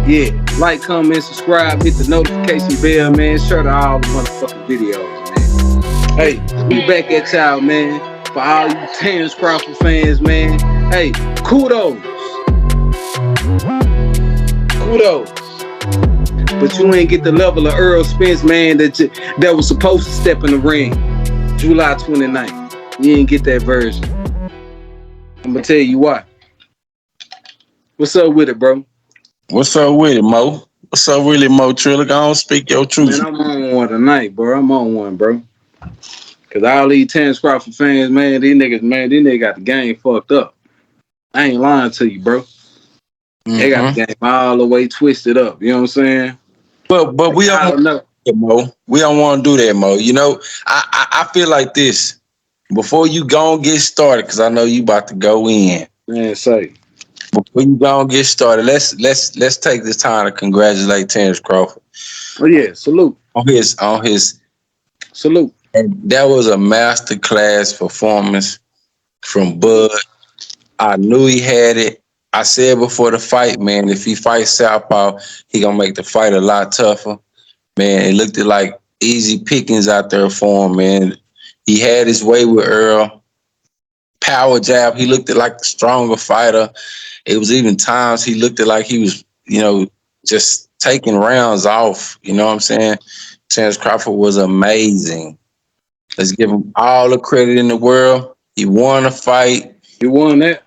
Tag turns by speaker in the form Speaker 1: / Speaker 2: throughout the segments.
Speaker 1: Yeah, like, comment, subscribe, hit the notification bell, man. Share to all the motherfucking videos, man. Hey, we back at y'all, man. For all you Terrence Crawford fans, man. Hey, kudos. Kudos. But you ain't get the level of Errol Spence, man, that was supposed to step in the ring July 29th. You didn't get that version. I'm going to tell you why. What's up with it, bro?
Speaker 2: What's up with it, Mo? What's up, really, Mo Triller? Go on, speak your truth.
Speaker 1: Man, I'm on one tonight, bro. I'm on one, bro. Cause all these Terrence Crawford fans, man, these niggas got the game fucked up. I ain't lying to you, bro. They got the game all the way twisted up. You know what I'm saying?
Speaker 2: But we don't know, Mo. We don't want to do that, Mo. You know, I feel like this. Before you go and get started, because I know you about to go in.
Speaker 1: Man, say.
Speaker 2: Before you go and get started, let's take this time to congratulate Terrence Crawford.
Speaker 1: Oh yeah, salute.
Speaker 2: On his
Speaker 1: salute.
Speaker 2: And that was a masterclass performance from Bud. I knew he had it. I said before the fight, man, if he fights Southpaw, he gonna make the fight a lot tougher. Man, it looked like easy pickings out there for him, man. He had his way with Errol. Power jab, he looked like a stronger fighter. It was even times he looked like he was, just taking rounds off. You know what I'm saying? Terrence Crawford was amazing. Let's give him all the credit in the world. He won a fight.
Speaker 1: He won that.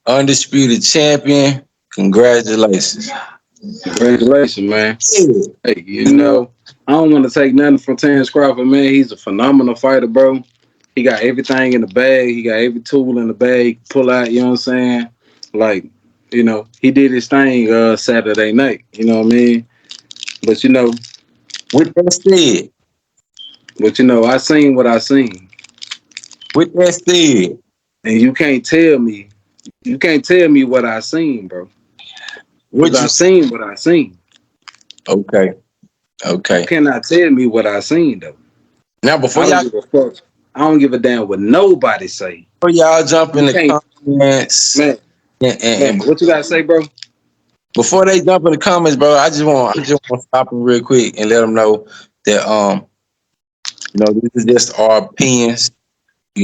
Speaker 2: Undisputed champion. Congratulations.
Speaker 1: Congratulations, man. Hey, I don't want to take nothing from Terrence Crawford, man. He's a phenomenal fighter, bro. He got everything in the bag. He got every tool in the bag. Pull out, you know what I'm saying? Like, he did his thing Saturday night. You know what I mean? But,
Speaker 2: with that said.
Speaker 1: But, I seen what I seen.
Speaker 2: With that said.
Speaker 1: And you can't tell me what I seen, bro. What I seen what I seen.
Speaker 2: Okay.
Speaker 1: You cannot tell me what I seen, though.
Speaker 2: Now, before
Speaker 1: I don't give a damn what nobody say.
Speaker 2: Before y'all jump in the comments.
Speaker 1: Man, what you got to say, bro?
Speaker 2: Before they jump in the comments, bro, I just want to stop them real quick and let them know that, this is just our opinions. I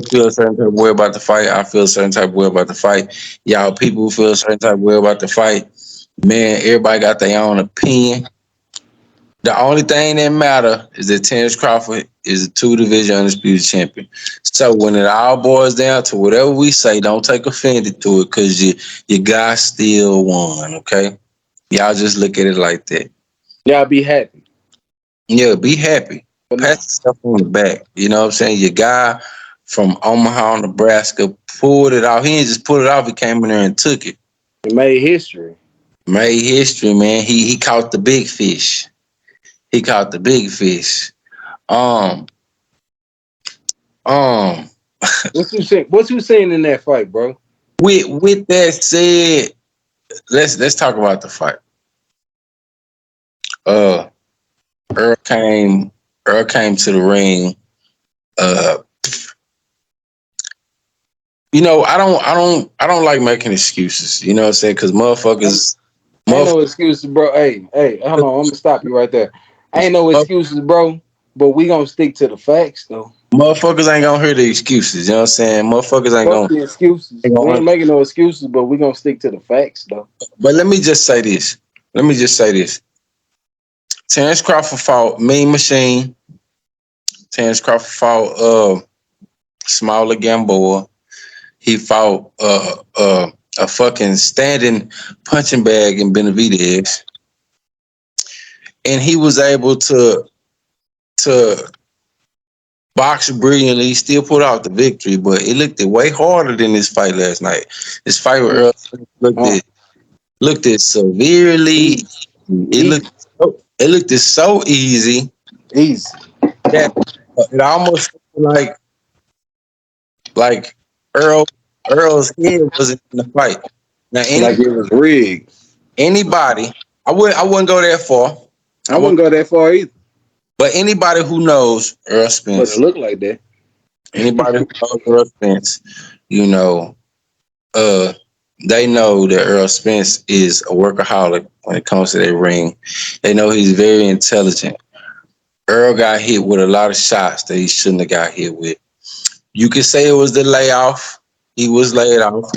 Speaker 2: feel a certain type of way about the fight. I feel a certain type of way about the fight. Y'all people who feel a certain type of way about the fight, man, everybody got their own opinion. The only thing that matter is that Terrence Crawford is a 2-division undisputed champion. So when it all boils down to whatever we say, don't take offended to it because your guy still won, okay? Y'all just look at it like that.
Speaker 1: Y'all be happy.
Speaker 2: Yeah, be happy. Pat yourself on the back. You know what I'm saying? Your guy from Omaha, Nebraska pulled it off. He didn't just pull it off. He came in there and took it.
Speaker 1: He made history.
Speaker 2: Made history, man. He caught the big fish. He caught the big fish.
Speaker 1: What you saying in that fight, bro?
Speaker 2: With that said, let's talk about the fight. Errol came to the ring. I don't like making excuses. You know what I'm saying? Because motherfuckers.
Speaker 1: Ain't no excuses, bro. Hey, hold on. I'm gonna stop you right there. Ain't no excuses, bro. But we gonna stick to the facts, though.
Speaker 2: Motherfuckers ain't gonna hear the excuses. You know what I'm saying? Motherfuckers ain't gonna.
Speaker 1: The excuses. We ain't making no excuses, but we gonna stick to the facts, though.
Speaker 2: But let me just say this. Terrence Crawford fought Mean Machine. Terrence Crawford fought Smaller Gamboa. He fought a fucking standing punching bag in Benavidez. And he was able to box brilliantly. He still pulled out the victory, but it looked way harder than this fight last night. This fight with Errol looked at severely. It looked so easy. That it almost like Errol's head wasn't in the fight. Now,
Speaker 1: like it was rigged.
Speaker 2: Anybody, I wouldn't go that far.
Speaker 1: I wouldn't go that far either.
Speaker 2: But anybody who knows Errol Spence,
Speaker 1: but it looked like that.
Speaker 2: Anybody who knows Errol Spence, They know that Earl Spence is a workaholic when it comes to that ring. They know he's very intelligent. Earl got hit with a lot of shots that he shouldn't have got hit with. You could say it was the layoff. He was laid off,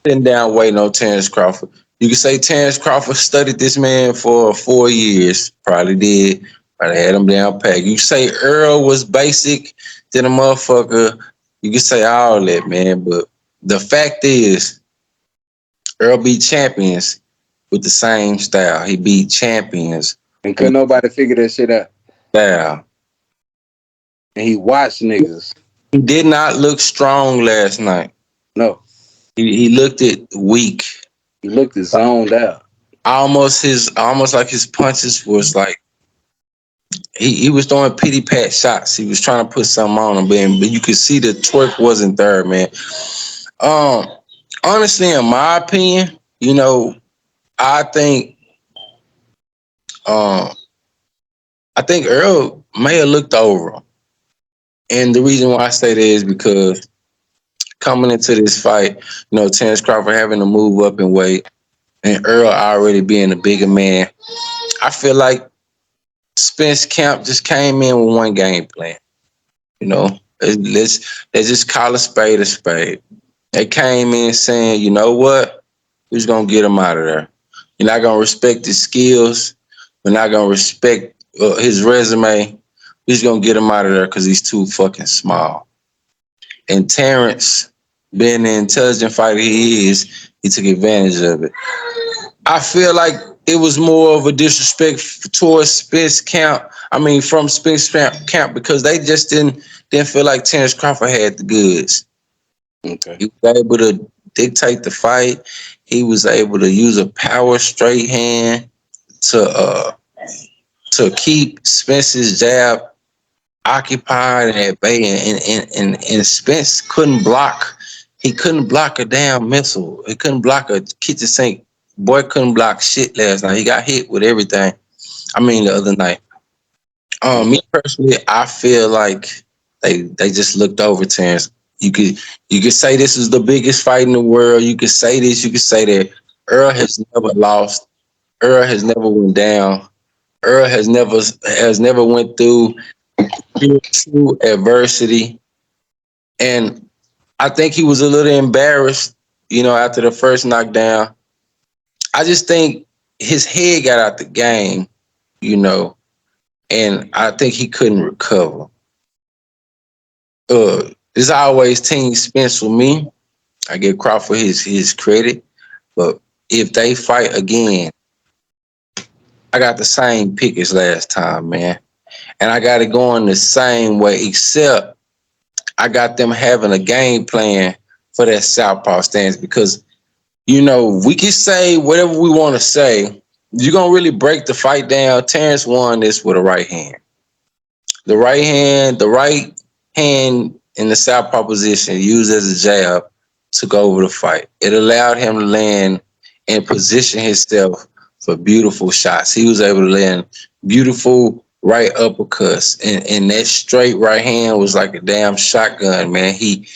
Speaker 2: sitting down waiting on Terrence Crawford. You could say Terrence Crawford studied this man for 4 years. Probably did. Probably had him down pat. You could say Earl was basic than a motherfucker. You could say all that, man. But the fact is, Earl beat champions with the same style. He beat champions
Speaker 1: And
Speaker 2: with
Speaker 1: couldn't nobody figure that shit out.
Speaker 2: style.
Speaker 1: And he watched niggas.
Speaker 2: He did not look strong last night.
Speaker 1: No,
Speaker 2: He looked it weak.
Speaker 1: he looked zoned out.
Speaker 2: Almost like his punches was like he was throwing pity pat shots. He was trying to put something on him, but you could see the twerk wasn't there, man. Um, Honestly, in my opinion, I think um I think Earl may have looked over him. And the reason why I say that is because coming into this fight, Terrence Crawford having to move up in weight and Earl already being a bigger man, I feel like Spence Camp just came in with one game plan. You know, let's just call a spade a spade. They came in saying, you know what, we're just gonna get him out of there. You're not gonna respect his skills. We're not gonna respect his resume. We're just gonna get him out of there because he's too fucking small. And Terrence, being the intelligent fighter he is, he took advantage of it. I feel like it was more of a disrespect towards Spence Camp. I mean, from Spence Camp because they just didn't feel like Terrence Crawford had the goods.
Speaker 1: Okay.
Speaker 2: He was able to dictate the fight. He was able to use a power straight hand to keep Spence's jab occupied and at bay, and Spence couldn't block. He couldn't block a damn missile. He couldn't block a kitchen sink. Boy couldn't block shit last night. He got hit with everything. I mean, the other night. Me personally, I feel like they just looked over Terrence. You could say this is the biggest fight in the world. You could say this. You could say that. Earl has never lost. Earl has never went down. Earl has never went through true adversity, and I think he was a little embarrassed, after the first knockdown. I just think his head got out the game, and I think he couldn't recover. It's always Team Spence with me. I give Crawford his credit, but if they fight again, I got the same pick as last time, man. And I got it going the same way, except I got them having a game plan for that southpaw stance because, we can say whatever we want to say. You're going to really break the fight down. Terrence won this with a right hand. The right hand in the southpaw position used as a jab took over the fight. It allowed him to land and position himself for beautiful shots. He was able to land beautiful right uppercuts, and that straight right hand was like a damn shotgun, man. He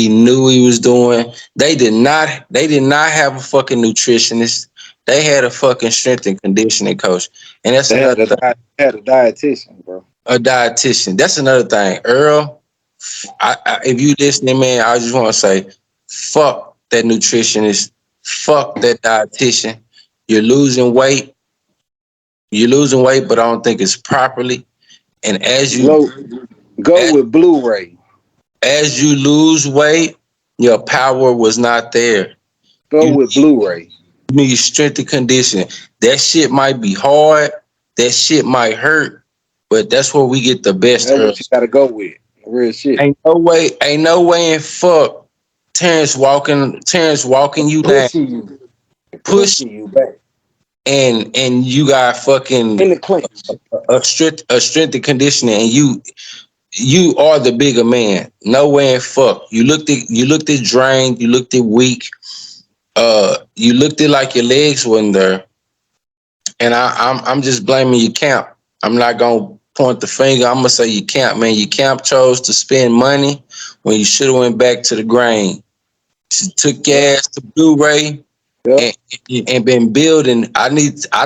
Speaker 2: knew what he was doing. They did not have a fucking nutritionist. They had a fucking strength and conditioning coach, and that's
Speaker 1: They
Speaker 2: another thing.
Speaker 1: had a dietitian, bro.
Speaker 2: A dietitian. That's another thing. Earl, if you listening, man, I just want to say, fuck that nutritionist. Fuck that dietitian. You're losing weight. But I don't think it's properly. And
Speaker 1: Go with Blu-ray.
Speaker 2: as you lose weight, your power was not there.
Speaker 1: Go with Blu-ray.
Speaker 2: You need strength and conditioning. That shit might be hard. That shit might hurt, but that's where we get the best.
Speaker 1: That's what you gotta go with. Real shit.
Speaker 2: Ain't no way in fuck Terrence walking you down,
Speaker 1: Pushing you back
Speaker 2: and you got fucking
Speaker 1: in the clinch.
Speaker 2: a strength and conditioning, and you are the bigger man. No way in fuck. You looked at drained. You looked at weak. You looked at like your legs wasn't there. And I'm just blaming your camp. I'm not gonna point the finger. I'm gonna say your camp, man. Your camp chose to spend money when you should have went back to the grain. She took your ass to Blu-ray
Speaker 1: Yep.
Speaker 2: and, and been building. I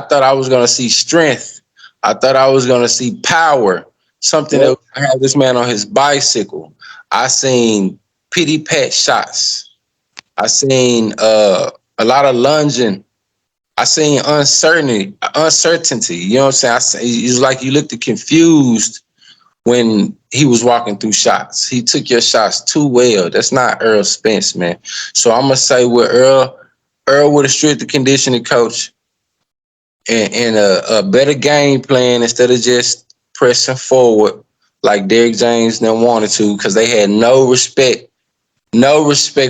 Speaker 2: thought I was gonna see strength. I thought I was gonna see power. Something that
Speaker 1: Yep.
Speaker 2: would have this man on his bicycle. I seen pity pat shots. I seen a lot of lunging. I seen uncertainty. You know what I'm saying? It was like you looked confused when he was walking through shots. He took your shots too well. That's not Errol Spence, man. So I'm gonna say with Errol with a stricter conditioning coach and a better game plan instead of just pressing forward like Derrick James then wanted to, because they had no respect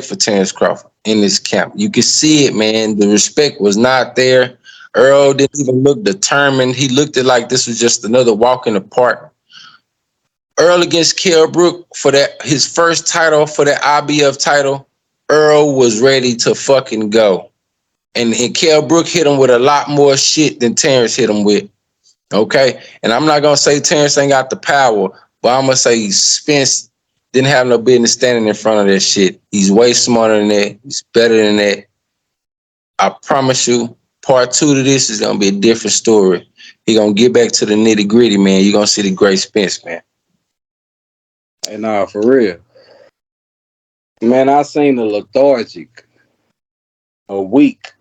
Speaker 2: for Terrence Crawford in this camp. You could see it, man. The respect was not there. Errol didn't even look determined. He looked at like this was just another walk in the park. Errol against Kell Brook for that his first title, for that IBF title, Errol was ready to fucking go. And Kell Brook hit him with a lot more shit than Terrence hit him with. Okay? And I'm not gonna say Terrence ain't got the power, but I'm gonna say Spence didn't have no business standing in front of that shit. He's way smarter than that. He's better than that. I promise you, part 2 to this is gonna be a different story. He gonna get back to the nitty gritty, man. You're gonna see the great Spence, man.
Speaker 1: And for real. Man, I seen a lethargic, a weak,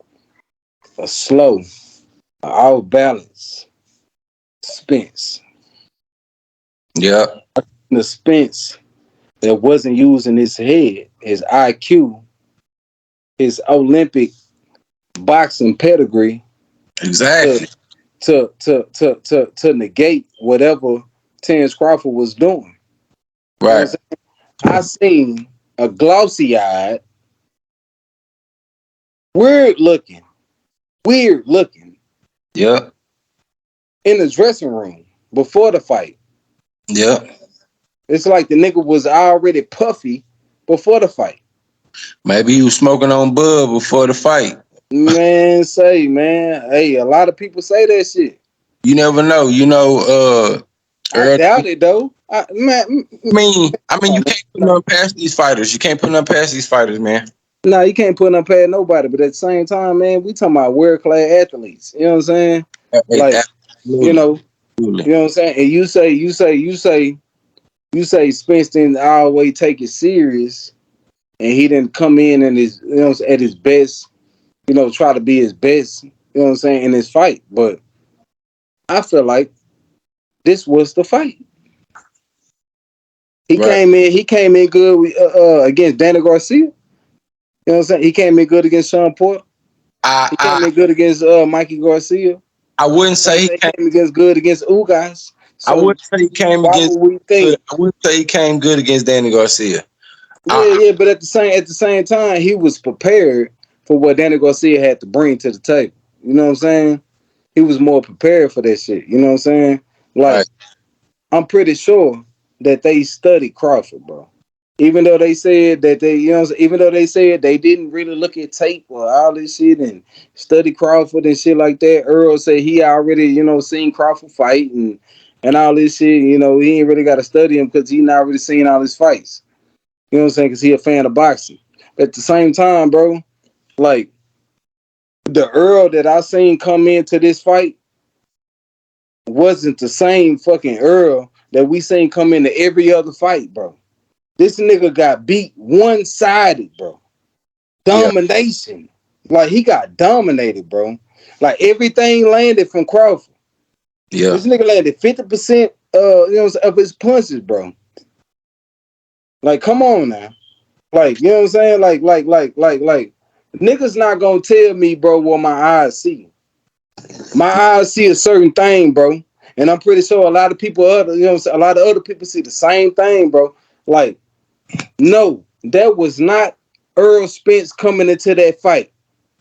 Speaker 1: a slow, a out balance Spence.
Speaker 2: Yeah.
Speaker 1: The Spence that wasn't using his head, his IQ, his Olympic boxing pedigree to
Speaker 2: Exactly.
Speaker 1: to negate whatever Terrence Crawford was doing. You know what I'm
Speaker 2: Right.
Speaker 1: saying? I seen a glossy-eyed, weird looking,
Speaker 2: Yeah.
Speaker 1: in the dressing room before the fight.
Speaker 2: Yeah.
Speaker 1: It's like the nigga was already puffy before the fight.
Speaker 2: Maybe he was smoking on bud before the fight.
Speaker 1: Man, hey, a lot of people say that shit.
Speaker 2: You never know. You know,
Speaker 1: I
Speaker 2: Earl,
Speaker 1: doubt it though.
Speaker 2: I mean, you can't put nothing past these fighters. You can't put nothing past these fighters, man.
Speaker 1: No, you can't put them past nobody. But at the same time, man, we talking about world class athletes. You know what I'm saying? Like, you
Speaker 2: Absolutely.
Speaker 1: know,
Speaker 2: Absolutely.
Speaker 1: you know what I'm saying. And you say Spence didn't always take it serious, and he didn't come in and his, at his best. Try to be his best. You know what I'm saying, in his fight. But I feel like this was the fight. He
Speaker 2: Right.
Speaker 1: came in. He came in good against Danny Garcia. You know what I'm saying? He came in good against Sean Porter.
Speaker 2: I
Speaker 1: He came
Speaker 2: I
Speaker 1: in good against Mikey Garcia. You
Speaker 2: I wouldn't
Speaker 1: know what I'm
Speaker 2: say he
Speaker 1: saying?
Speaker 2: came.
Speaker 1: He came against good against Ugas.
Speaker 2: I
Speaker 1: So
Speaker 2: wouldn't say he came
Speaker 1: why
Speaker 2: against
Speaker 1: would we
Speaker 2: good.
Speaker 1: think?
Speaker 2: I wouldn't say he came good against Danny Garcia.
Speaker 1: Yeah,
Speaker 2: I,
Speaker 1: yeah, but at the same time, he was prepared for what Danny Garcia had to bring to the table. You know what I'm saying? He was more prepared for that shit. You know what I'm saying?
Speaker 2: right.
Speaker 1: Like, I'm pretty sure that they studied Crawford, bro. Even though they said that even though they said they didn't really look at tape or all this shit and study Crawford and shit like that, Errol said he already, seen Crawford fight and all this shit. He ain't really got to study him because he not really seen all his fights. You know what I'm saying? Because he a fan of boxing. But at the same time, bro, like the Earl that I seen come into this fight wasn't the same fucking Earl that we seen come into every other fight, bro. This nigga got beat one-sided, bro.
Speaker 2: Yeah.
Speaker 1: Domination. Like, he got dominated, bro. Like, everything landed from Crawford.
Speaker 2: Yeah.
Speaker 1: This nigga landed 50% of his punches, bro. Like, come on now. Like, you know what I'm saying? Like, niggas not gonna tell me, bro, what my eyes see. My eyes see a certain thing, bro. And I'm pretty sure a lot of people a lot of other people see the same thing, bro. Like, no, that was not Errol Spence coming into that fight.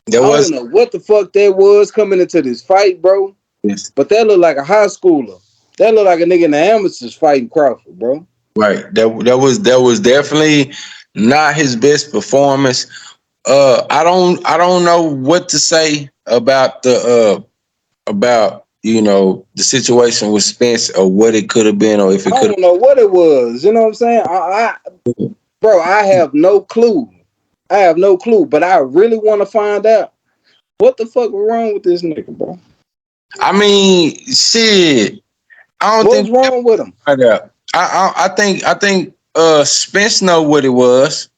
Speaker 2: There
Speaker 1: I don't
Speaker 2: was
Speaker 1: know what the fuck that was coming into this fight, bro.
Speaker 2: yes.
Speaker 1: But that looked like a high schooler. That looked like a nigga in the amateurs fighting Crawford, bro.
Speaker 2: Right. That was definitely not his best performance. I don't know what to say about the situation with Spence, or what it could have been, or if it
Speaker 1: I
Speaker 2: could
Speaker 1: don't know what it was. You know what I'm saying? Bro, I have no clue I have no clue, but I really want to find out what the fuck was wrong with this nigga, bro.
Speaker 2: I mean, shit. I don't
Speaker 1: What's
Speaker 2: think
Speaker 1: wrong with him?
Speaker 2: I think Spence know what it was.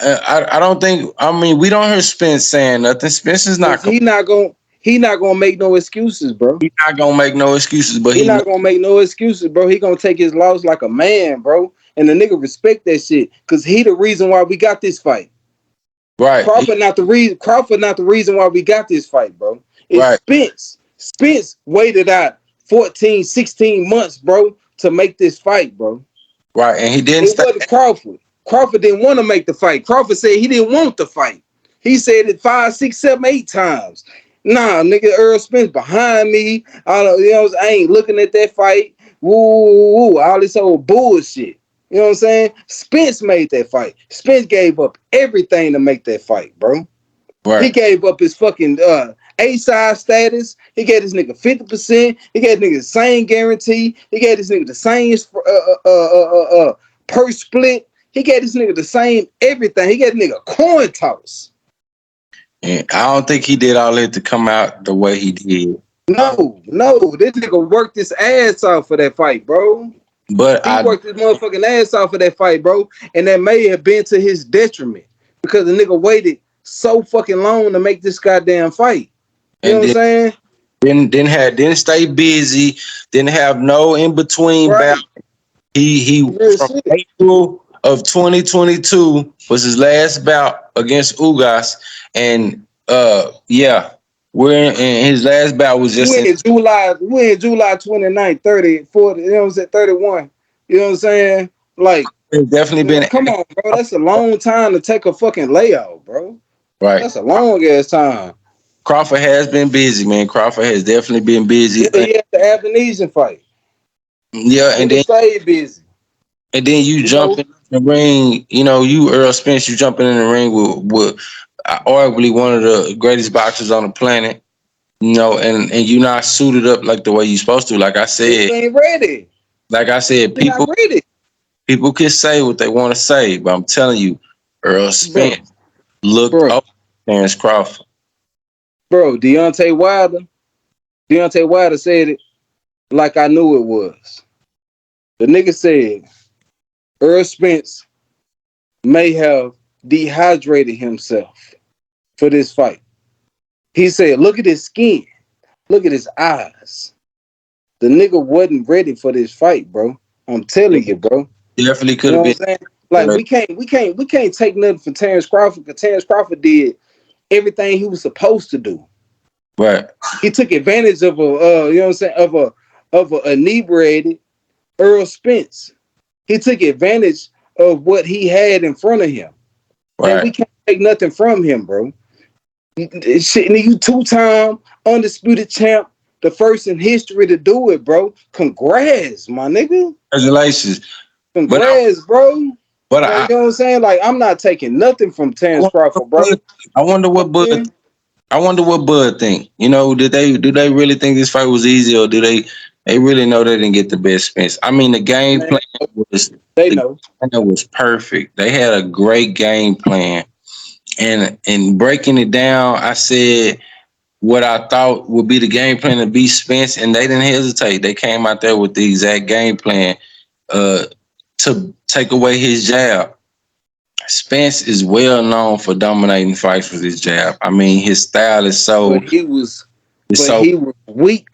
Speaker 2: I don't think. I mean, we don't hear Spence saying nothing. Spence is
Speaker 1: Cause he not gonna make no excuses, bro.
Speaker 2: he's not gonna make no excuses, but
Speaker 1: He
Speaker 2: he know,
Speaker 1: not gonna make no excuses, bro. He gonna take his loss like a man, bro. And the nigga respect that shit, cause he the reason why we got this fight.
Speaker 2: right,
Speaker 1: Crawford not the reason. Crawford not the reason why we got this fight, bro. It's
Speaker 2: right,
Speaker 1: Spence. Spence waited out 14, 16 months, bro, to make this fight, bro.
Speaker 2: right, and he didn't
Speaker 1: It
Speaker 2: stay.
Speaker 1: wasn't Crawford. Crawford didn't want to make the fight. Crawford said he didn't want the fight. He said it 5, 6, 7, 8 times. Nah, nigga, Earl Spence behind me. I ain't looking at that fight. Woo, woo, woo, all this old bullshit. You know what I'm saying? Spence made that fight. Spence gave up everything to make that fight, bro. He
Speaker 2: Right,
Speaker 1: gave up his fucking A-side status. He gave this nigga 50%. He gave this nigga the same guarantee. He gave this nigga the same per split. He gave this nigga the same everything. He gave this nigga a coin toss.
Speaker 2: and I don't think he did all that to come out the way he did.
Speaker 1: No, no, this nigga worked his ass off for that fight, bro.
Speaker 2: But
Speaker 1: He
Speaker 2: I
Speaker 1: worked his motherfucking ass off for that fight, bro. And that may have been to his detriment because the nigga waited so fucking long to make this goddamn fight. You know
Speaker 2: and
Speaker 1: what I'm
Speaker 2: then
Speaker 1: saying?
Speaker 2: didn't stay busy. Didn't have no in between bout.
Speaker 1: Right.
Speaker 2: He
Speaker 1: Real
Speaker 2: from
Speaker 1: shit.
Speaker 2: April of 2022 was his last bout against Ugas, and yeah, we're in his last bout was just
Speaker 1: We in July 29th, 30, 40, you know what I'm saying, 31. You know what I'm saying? Like,
Speaker 2: it's definitely been
Speaker 1: come on, bro. That's a long time to take a fucking layoff, bro.
Speaker 2: right.
Speaker 1: That's a long ass time.
Speaker 2: Crawford has been busy, man. Crawford has definitely been busy.
Speaker 1: Yeah, he had the Avenesian fight.
Speaker 2: Yeah,
Speaker 1: Nigga stayed busy.
Speaker 2: and then you
Speaker 1: You
Speaker 2: jump
Speaker 1: know?
Speaker 2: in the ring. You know, you Earl Spence, you jumping in the ring with arguably one of the greatest boxers on the planet. You know, and you not suited up like the way you supposed to.
Speaker 1: Niggas ain't ready.
Speaker 2: Like I said,
Speaker 1: You're not ready.
Speaker 2: people can say what they want to say, but I'm telling you, Earl
Speaker 1: Bro,
Speaker 2: Spence looked
Speaker 1: bro,
Speaker 2: up Terrence Crawford.
Speaker 1: bro, Deontay Wilder said it like I knew it was. The nigga said Earl Spence may have dehydrated himself for this fight. He said, look at his skin. Look at his eyes. The nigga wasn't ready for this fight, bro. I'm telling you, bro.
Speaker 2: Definitely
Speaker 1: You
Speaker 2: could have
Speaker 1: know
Speaker 2: been.
Speaker 1: what I'm saying? Like we can't take nothing from Terrence Crawford because Terrence Crawford did everything he was supposed to do.
Speaker 2: Right,
Speaker 1: He took advantage of you know what I'm saying, of a inebriated Earl Spence. He took advantage of what he had in front of him. And we
Speaker 2: right.
Speaker 1: can't take nothing from him, bro. Shit, you two-time undisputed champ, the first in history to do it, bro. Congrats, my nigga.
Speaker 2: Congratulations. But
Speaker 1: Congrats, bro.
Speaker 2: but
Speaker 1: Like, you know what I'm saying? Like, I'm not taking nothing from
Speaker 2: I
Speaker 1: Terrence
Speaker 2: wonder
Speaker 1: Crawford, bro. You
Speaker 2: I wonder
Speaker 1: know
Speaker 2: what
Speaker 1: what I'm
Speaker 2: Bud
Speaker 1: saying?
Speaker 2: I wonder what Bud think. You know, do they really think this fight was easy, or do they really know they didn't get the best Spence? I mean, the game
Speaker 1: Man,
Speaker 2: plan was
Speaker 1: they
Speaker 2: the game
Speaker 1: know.
Speaker 2: plan was perfect. They had a great game plan, and breaking it down, I said what I thought would be the game plan to beat Spence, and they didn't hesitate. They came out there with the exact game plan uh, to take away his jab. Spence is well known for dominating fights with his jab. I mean, his style is
Speaker 1: But
Speaker 2: so
Speaker 1: he was
Speaker 2: is
Speaker 1: but
Speaker 2: so
Speaker 1: he was weak.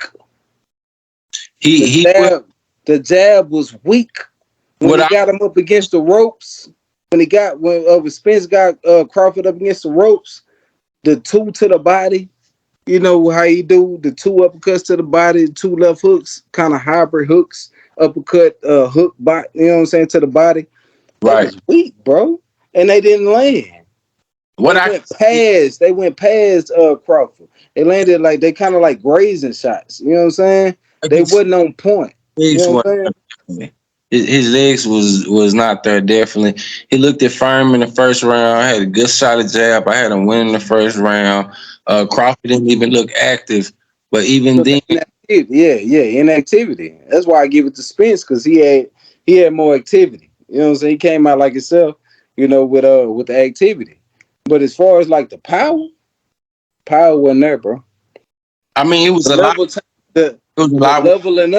Speaker 1: The
Speaker 2: he will
Speaker 1: the jab was weak when
Speaker 2: what
Speaker 1: he
Speaker 2: I
Speaker 1: got him up against the ropes. When Spence got Crawford up against the ropes, the two to the body. You know how you do the two uppercuts to the body, two left hooks, kind of hybrid hooks, uppercut, hook, body. You know what I'm saying, to the body. That
Speaker 2: right
Speaker 1: was weak, bro, and they didn't land.
Speaker 2: what
Speaker 1: They
Speaker 2: I
Speaker 1: went past. They went past Crawford. They landed like they kind of like grazing shots. You know what I'm saying? They
Speaker 2: can see
Speaker 1: wasn't on point. You
Speaker 2: legs
Speaker 1: know
Speaker 2: one
Speaker 1: what I'm saying?
Speaker 2: his legs was not there definitely. He looked at firm in the first round. I had a good solid jab. I had him winning the first round. Crawford didn't even look active, but even
Speaker 1: But the
Speaker 2: then,
Speaker 1: inactivity, yeah, inactivity. That's why I give it to Spence because he had more activity. You know what I'm saying? He came out like himself, you know, with the activity. But as far as like the power wasn't there, bro.
Speaker 2: I mean, it was
Speaker 1: The
Speaker 2: a lot.
Speaker 1: level, the
Speaker 2: It was a
Speaker 1: the
Speaker 2: lot.
Speaker 1: leveling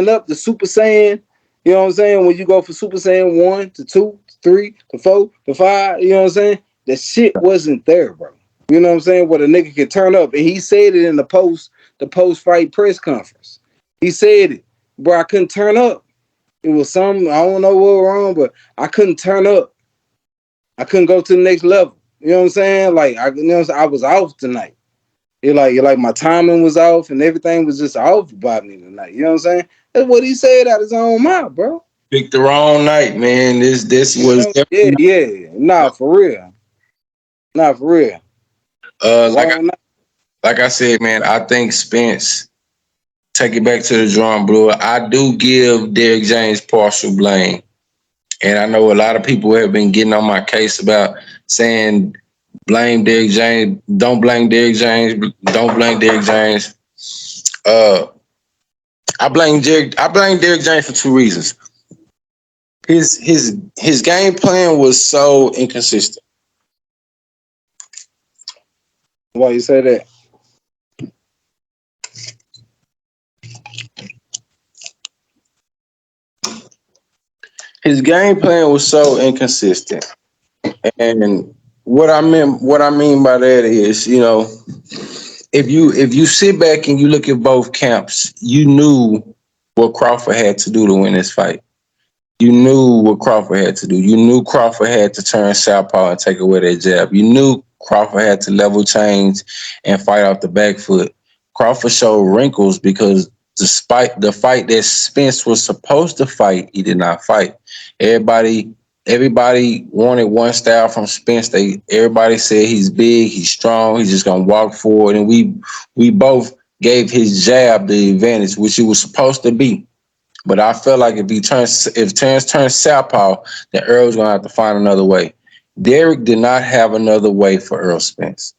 Speaker 1: up, the Super Saiyan. You know what I'm saying? When you go for Super Saiyan 1 to 2 to 3 to 4 to 5, you know what I'm saying? The shit wasn't there, bro. You know what I'm saying? Where the nigga could turn up, and he said it in the post fight press conference. He said it, bro. I couldn't turn up. It was some I don't know what was wrong, but I couldn't turn up. I couldn't go to the next level. You know what I'm saying? Like I was off tonight. It like my timing was off and everything was just off about me tonight. You know what I'm saying? That's what he said out his own mouth, bro.
Speaker 2: Picked the wrong night, man. This
Speaker 1: You
Speaker 2: was
Speaker 1: know? Yeah,
Speaker 2: definitely
Speaker 1: yeah. Nah, for real. Nah, for real.
Speaker 2: uh like I,
Speaker 1: Wrong night.
Speaker 2: like I said, man. I think Spence take it back to the drawing board. I do give Derrick James partial blame, and I know a lot of people have been getting on my case about saying blame Derrick James. Don't blame Derrick James. Don't blame Derrick James. Uh, I blame Derrick James for two reasons. His game plan was so inconsistent.
Speaker 1: Why you say that?
Speaker 2: His game plan was so inconsistent, and what I mean by that is, if you sit back and you look at both camps, you knew what Crawford had to do to win this fight. You knew what Crawford had to do. You knew Crawford had to turn southpaw and take away that jab. You knew Crawford had to level change and fight off the back foot. Crawford showed wrinkles because despite the fight that Spence was supposed to fight, he did not fight. Everybody everybody wanted one style from Spence. Everybody said he's big, he's strong, he's just gonna walk forward. And we both gave his jab the advantage, which it was supposed to be. But I felt like if Terrence turns southpaw, then Earl's gonna have to find another way. Derek did not have another way for Earl Spence.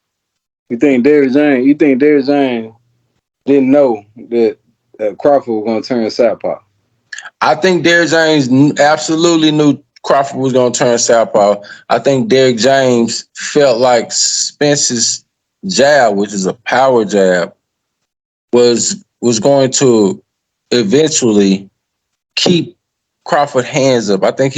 Speaker 1: You think Derrick James didn't know that Crawford was gonna turn southpaw?
Speaker 2: I think Derek James absolutely knew Crawford was gonna turn southpaw. I think Derek James felt like Spence's jab, which is a power jab, was going to eventually keep Crawford hands up. I think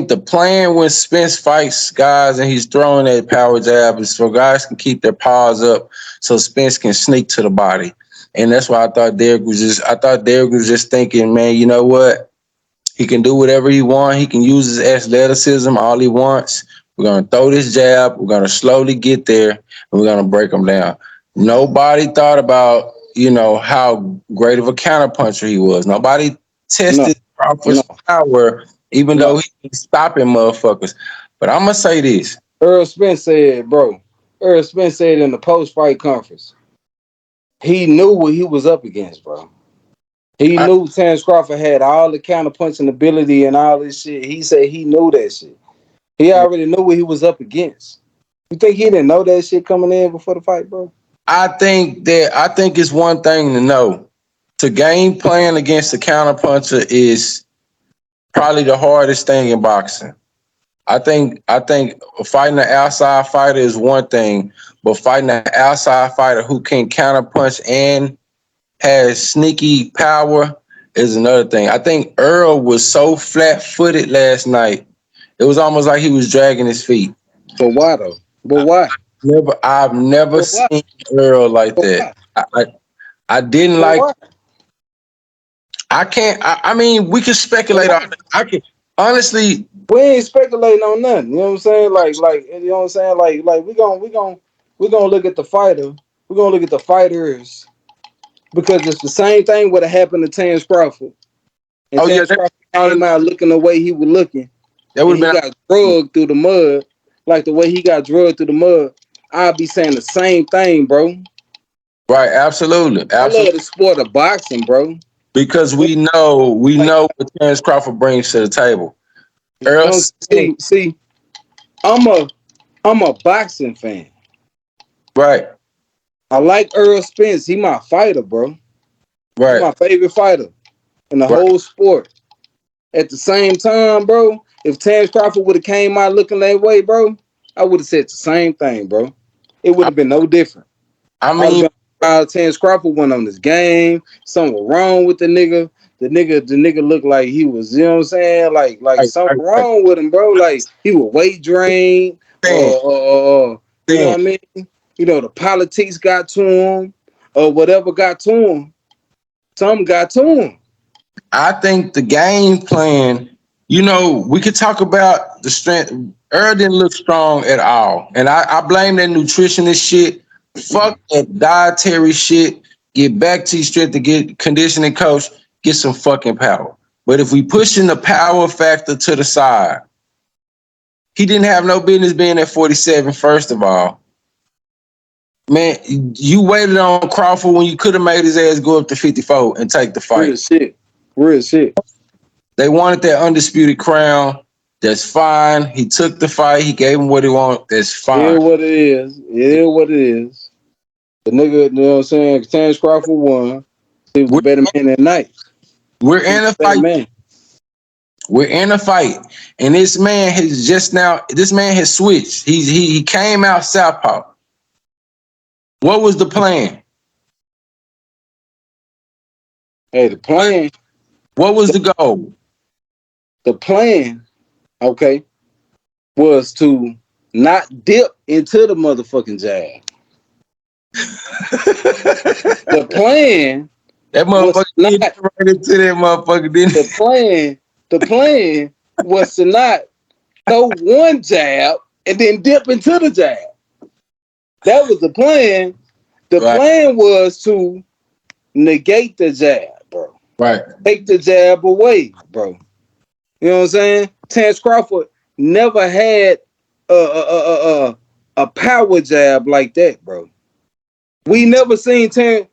Speaker 2: the plan when Spence fights guys and he's throwing that power jab is so guys can keep their paws up so Spence can sneak to the body. And that's why I thought Derek was just thinking, man, you know what? He can do whatever he wants. He can use his athleticism all he wants. We're gonna throw this jab. We're gonna slowly get there, and we're gonna break him down. Nobody thought about how great of a counterpuncher he was. Nobody
Speaker 1: No,
Speaker 2: tested
Speaker 1: no,
Speaker 2: Crawford's power, even
Speaker 1: no.
Speaker 2: though he was stopping motherfuckers. But I'm gonna say this.
Speaker 1: Earl Spence said, bro. Earl Spence said in the post fight conference, he knew what he was up against, bro. He
Speaker 2: I,
Speaker 1: knew Terrence Crawford had all the counter punching ability and all this shit. He said he knew that shit. He already knew what he was up against. You think he didn't know that shit coming in before the fight, bro?
Speaker 2: I think it's one thing to know. To game plan against a counterpuncher is probably the hardest thing in boxing. I think fighting an outside fighter is one thing, but fighting an outside fighter who can counterpunch and has sneaky power is another thing. I think Earl was so flat-footed last night. It was almost like he was dragging his feet.
Speaker 1: But why though? But why?
Speaker 2: I've never
Speaker 1: But why?
Speaker 2: seen Earl like
Speaker 1: But
Speaker 2: that.
Speaker 1: why?
Speaker 2: I didn't
Speaker 1: But
Speaker 2: like.
Speaker 1: why?
Speaker 2: I can't. I mean, we can
Speaker 1: But
Speaker 2: speculate
Speaker 1: why?
Speaker 2: on. I can honestly.
Speaker 1: We ain't speculating on nothing. You know what I'm saying? You know what I'm saying? Like we gonna look at the fighter. We're gonna look at the fighters because it's the same thing would have happened to Terrence Crawford. And
Speaker 2: Oh yeah,
Speaker 1: Terrence Crawford came out looking the way he was looking,
Speaker 2: that
Speaker 1: and
Speaker 2: would
Speaker 1: he
Speaker 2: have
Speaker 1: got
Speaker 2: been
Speaker 1: drugged through the mud, like the way he got drugged through the mud. I'll be saying the same thing, bro.
Speaker 2: right. Absolutely,
Speaker 1: I love
Speaker 2: absolutely.
Speaker 1: the sport of boxing, bro.
Speaker 2: Because
Speaker 1: You
Speaker 2: we
Speaker 1: know, like,
Speaker 2: know what Terrence Crawford brings to the table.
Speaker 1: you
Speaker 2: Earl
Speaker 1: know,
Speaker 2: Spence,
Speaker 1: see, I'm a I'm a boxing fan.
Speaker 2: right,
Speaker 1: I like Earl Spence. He my fighter, bro. He
Speaker 2: right,
Speaker 1: my favorite fighter in the
Speaker 2: right.
Speaker 1: whole sport. At the same time, bro, if Terrence Crawford would have came out looking that way, bro, I would have said the same thing, bro. It would
Speaker 2: I,
Speaker 1: have been no different.
Speaker 2: I
Speaker 1: I'd have
Speaker 2: mean,
Speaker 1: been Terrence Crawford went on this game. Something wrong with the nigga. The nigga looked like he was, you know what I'm saying? Like something
Speaker 2: like,
Speaker 1: wrong with him, bro. Like he was weight drained,
Speaker 2: saying,
Speaker 1: you know what I mean? You know, the politics got to him, or whatever got to him. Something got to him.
Speaker 2: I think the game plan, we could talk about the strength. Earl didn't look strong at all. And I blame that nutritionist shit. Fuck that dietary shit. Get back to your strength to get conditioning coach. Get some fucking power. But if we pushing the power factor to the side, he didn't have no business being at 47, first of all. Man, you waited on Crawford when you could have made his ass go up to 54 and take the
Speaker 1: Real
Speaker 2: fight.
Speaker 1: shit. Real shit.
Speaker 2: They wanted that undisputed crown. That's fine. He took the fight. He gave him what he wanted. That's
Speaker 1: Yeah,
Speaker 2: fine.
Speaker 1: what it is. Yeah, what it is. The nigga, you know what I'm saying? Terrence Crawford won. He was the
Speaker 2: We're,
Speaker 1: better man that night.
Speaker 2: we're
Speaker 1: He was
Speaker 2: in a
Speaker 1: the better
Speaker 2: fight.
Speaker 1: man.
Speaker 2: We're in a fight. And this man has switched. He came out southpaw. What was the plan?
Speaker 1: Hey, the plan,
Speaker 2: What was the goal?
Speaker 1: the plan, okay, was to not dip into the motherfucking jab. The plan
Speaker 2: That
Speaker 1: was
Speaker 2: motherfucker
Speaker 1: not
Speaker 2: did right into that motherfucker, didn't
Speaker 1: the plan. The plan was to not throw one jab and then dip into the jab. That was the plan. The
Speaker 2: Right,
Speaker 1: plan was to negate the jab, bro.
Speaker 2: right.
Speaker 1: Take the jab away, bro. You know what I'm saying? Terrence Crawford never had a power jab like that, bro. We never seen Terrence.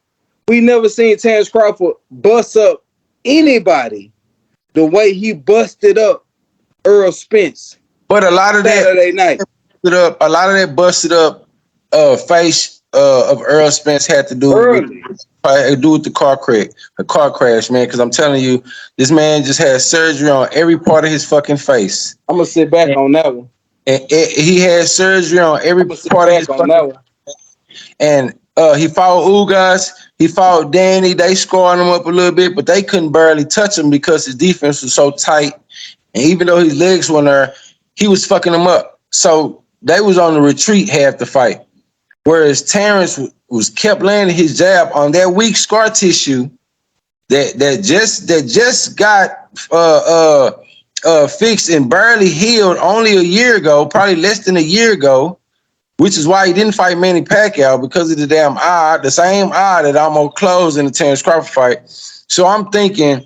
Speaker 1: We never seen Terrence Crawford bust up anybody the way he busted up Errol Spence
Speaker 2: But a lot of that
Speaker 1: Saturday night.
Speaker 2: busted up face of Earl Spence had to do with
Speaker 1: Early.
Speaker 2: the car crash, man. Because I'm telling you, this man just had surgery on every part of his fucking face,
Speaker 1: I'm gonna sit back on that one.
Speaker 2: and he had surgery on every
Speaker 1: I'm gonna sit
Speaker 2: part of his
Speaker 1: back on
Speaker 2: fucking.
Speaker 1: that one.
Speaker 2: And he fought Ugas, he fought Danny. They scored him up a little bit, but they couldn't barely touch him because his defense was so tight. And even though his legs were there, he was fucking them up. So they was on the retreat half the fight. Whereas Terrence was kept landing his jab on that weak scar tissue that just got fixed and barely healed only a year ago, probably less than a year ago, which is why he didn't fight Manny Pacquiao, because of the damn eye, the same eye that almost closed in the Terrence Crawford fight. So I'm thinking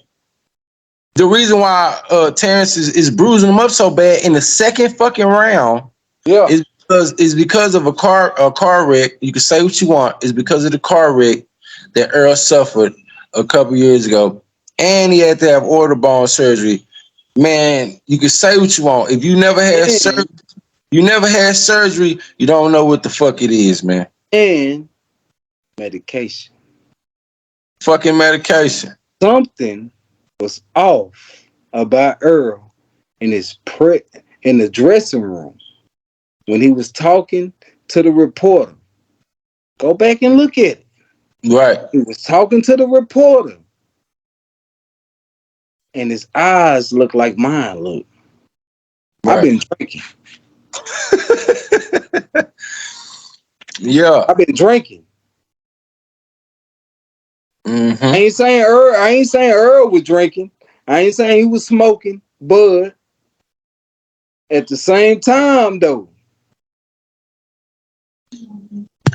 Speaker 2: the reason why Terrence is bruising him up so bad in the second fucking round
Speaker 1: Yeah.
Speaker 2: is because of a car wreck. You can say what you want. It's because of the car wreck that Earl suffered a couple years ago, and he had to have order bone surgery. Man, you can say what you want. If you never had surgery, you don't know what the fuck it is, man.
Speaker 1: And medication.
Speaker 2: Fucking medication.
Speaker 1: Something was off about Earl in in the dressing room when he was talking to the reporter. Go back and look at it.
Speaker 2: Right.
Speaker 1: He was talking to the reporter, and his eyes look like mine look. I've
Speaker 2: Right.
Speaker 1: been drinking.
Speaker 2: Yeah.
Speaker 1: I've been drinking.
Speaker 2: Mm-hmm.
Speaker 1: I ain't saying Earl was drinking. I ain't saying he was smoking, but at the same time though,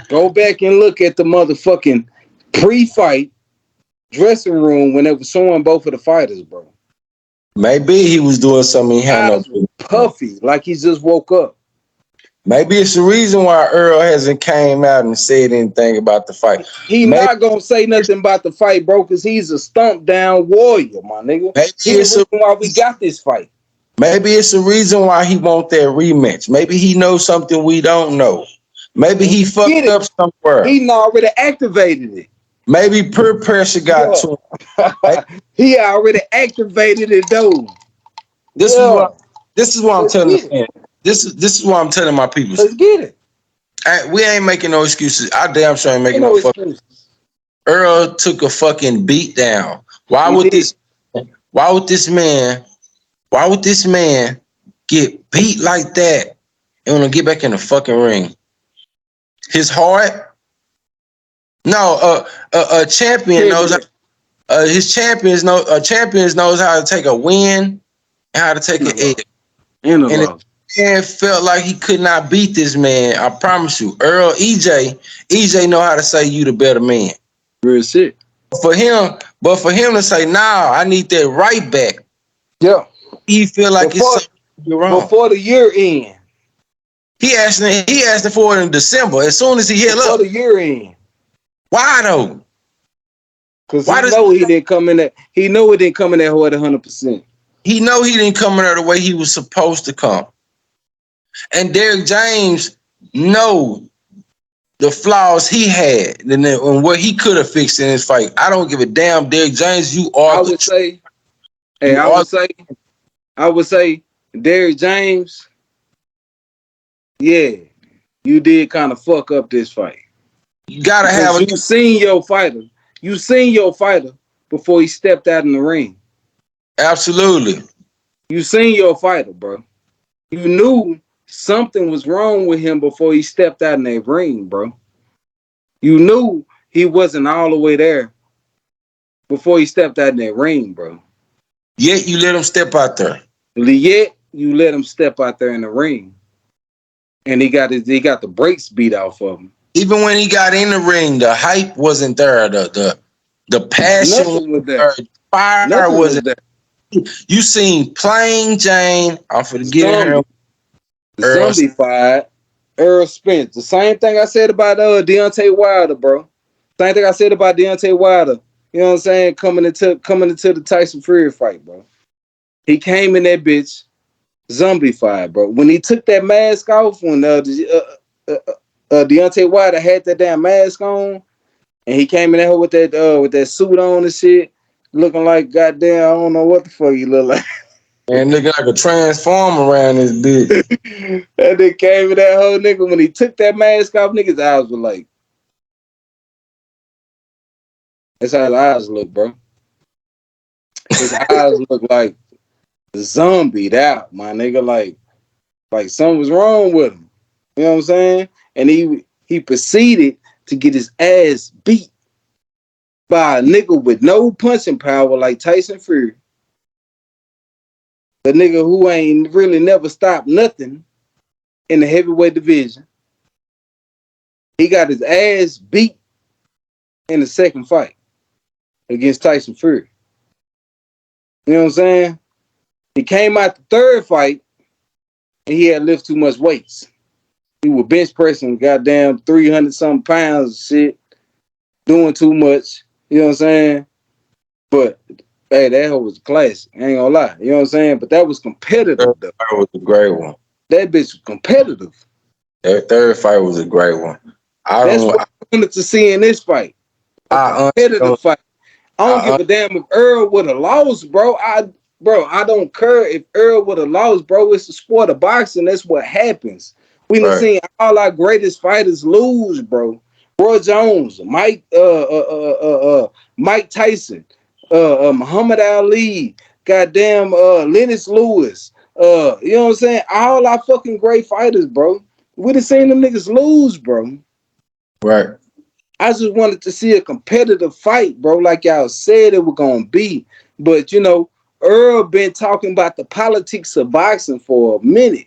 Speaker 1: go back and look at the motherfucking pre-fight dressing room when they were showing both of the fighters, bro.
Speaker 2: Maybe he was doing something he had no.
Speaker 1: Eyes were puffy, like he just woke up.
Speaker 2: Maybe it's the reason why Earl hasn't came out and said anything about the fight.
Speaker 1: He not gonna say nothing about the fight, bro, because he's a stump down warrior, my nigga. He's the reason why we got this fight.
Speaker 2: Maybe it's the reason why he want that rematch. Maybe he knows something we don't know. Maybe he fucked up somewhere.
Speaker 1: He already activated it.
Speaker 2: Maybe peer pressure got to him.
Speaker 1: He already activated it, though.
Speaker 2: This is what I'm telling you. This is what I'm telling my people.
Speaker 1: Let's get it.
Speaker 2: We ain't making no excuses. I damn sure ain't
Speaker 1: Ain't
Speaker 2: making no
Speaker 1: no
Speaker 2: fucking.
Speaker 1: excuses.
Speaker 2: Earl took a fucking beat down. Why
Speaker 1: He
Speaker 2: would
Speaker 1: did.
Speaker 2: this? Why would this man? Why would this man get beat like that and want to get back in the fucking ring? His heart? No, a champion knows.
Speaker 1: Heavy
Speaker 2: His champions know. Champions knows how to take a win and how to take
Speaker 1: in
Speaker 2: an
Speaker 1: the
Speaker 2: L.
Speaker 1: loss. In the
Speaker 2: And
Speaker 1: loss.
Speaker 2: the man felt like he could not beat this man. I promise you, Earl, EJ know how to say you the better man.
Speaker 1: Real shit.
Speaker 2: But for him to say, nah, I need that right back.
Speaker 1: Yeah.
Speaker 2: He feel like it's
Speaker 1: Before
Speaker 2: something wrong.
Speaker 1: before the year end.
Speaker 2: He asked for it in December. As soon as he hit
Speaker 1: Before
Speaker 2: up,
Speaker 1: the year end.
Speaker 2: why though?
Speaker 1: Cause
Speaker 2: Why
Speaker 1: he
Speaker 2: does
Speaker 1: know he didn't come in that he know it didn't come in that hard 100%.
Speaker 2: he know he didn't come in there the way he was supposed to come? And Derrick James know the flaws he had and what he could have fixed in his fight. I don't give a damn, Derrick James. You
Speaker 1: I
Speaker 2: are the
Speaker 1: would say, hey,
Speaker 2: you
Speaker 1: I
Speaker 2: are
Speaker 1: would say, I would say, Derrick James, yeah, you did kind of fuck up this fight.
Speaker 2: you gotta have
Speaker 1: Because
Speaker 2: a
Speaker 1: you seen your fighter. You seen your fighter before he stepped out in the ring.
Speaker 2: absolutely.
Speaker 1: You seen your fighter, bro. You knew something was wrong with him before he stepped out in that ring, bro. You knew he wasn't all the way there before he stepped out in that ring, bro.
Speaker 2: Yet you let him step out there.
Speaker 1: Yet you let him step out there in the ring, and he got the brakes beat off of him.
Speaker 2: Even when he got in the ring, the hype wasn't there. The passion wasn't
Speaker 1: Nothing was there.
Speaker 2: there. The fire
Speaker 1: Nothing was
Speaker 2: wasn't.
Speaker 1: there.
Speaker 2: You seen plain Jane. I'm forgetting her.
Speaker 1: Zombie,
Speaker 2: Earl.
Speaker 1: zombified Errol Spence. The same thing I said about Deontay Wilder, bro. Same thing I said about Deontay Wilder. You know what I'm saying? Coming into the Tyson Fury fight, bro. He came in that bitch zombified, bro. When he took that mask off, when Deontay Wilder had that damn mask on, and he came in there with that suit on and shit, looking like goddamn, I don't know what the fuck he look like.
Speaker 2: And looking like a transformer around this bitch.
Speaker 1: And then came in that whole nigga when he took that mask off, niggas' eyes were like, that's how his eyes look, bro. His eyes look like zombied out, my nigga. Like something was wrong with him. You know what I'm saying? And he proceeded to get his ass beat by a nigga with no punching power like Tyson Fury. The nigga who ain't really never stopped nothing in the heavyweight division. He got his ass beat in the second fight against Tyson Fury. You know what I'm saying? He came out the third fight and he had lift too much weights. He was bench pressing goddamn 300 something pounds of shit, doing too much. You know what I'm saying? But hey, that hoe was a classic. I ain't gonna lie. You know what I'm saying? But that was competitive though.
Speaker 2: That was a great one.
Speaker 1: That bitch was competitive.
Speaker 2: That third fight was a great one. I
Speaker 1: That's
Speaker 2: don't.
Speaker 1: what I wanted to see in this fight. A
Speaker 2: I honestly
Speaker 1: competitive
Speaker 2: don't.
Speaker 1: fight. I don't
Speaker 2: I,
Speaker 1: give a damn if Errol would have lost, bro. I don't care if Errol would have lost, bro. It's the sport of boxing. That's what happens. We done
Speaker 2: right.
Speaker 1: seen all our greatest fighters lose, bro. Roy Jones, Mike Tyson, Muhammad Ali, goddamn Lennox Lewis. You know what I'm saying? All our fucking great fighters, bro. We done seen them niggas lose, bro.
Speaker 2: Right.
Speaker 1: I just wanted to see a competitive fight, bro, like y'all said it was gonna be. But you know, Earl been talking about the politics of boxing for a minute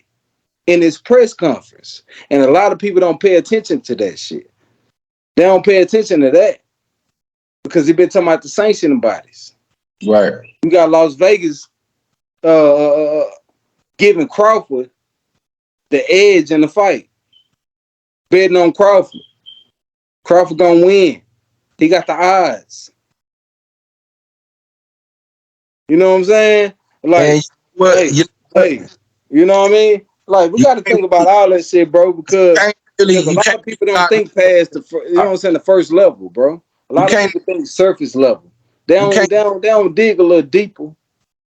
Speaker 1: in his press conference. And a lot of people don't pay attention to that shit. They don't pay attention to that because he been talking about the sanctioning bodies.
Speaker 2: Right.
Speaker 1: You got Las Vegas giving Crawford the edge in the fight, betting on Crawford. Crawford gonna win. He got the odds. You know what I'm saying? Like,
Speaker 2: And what
Speaker 1: hey, hey, you know what I mean? Like, we
Speaker 2: you
Speaker 1: got to think about all that shit, bro, because
Speaker 2: can't really
Speaker 1: a
Speaker 2: you
Speaker 1: lot
Speaker 2: can't
Speaker 1: of people don't think past you know what I'm saying, the first level, bro. A
Speaker 2: you
Speaker 1: lot of
Speaker 2: can't
Speaker 1: people think surface level. They
Speaker 2: you
Speaker 1: don't,
Speaker 2: can't
Speaker 1: they don't, they don't dig a little deeper.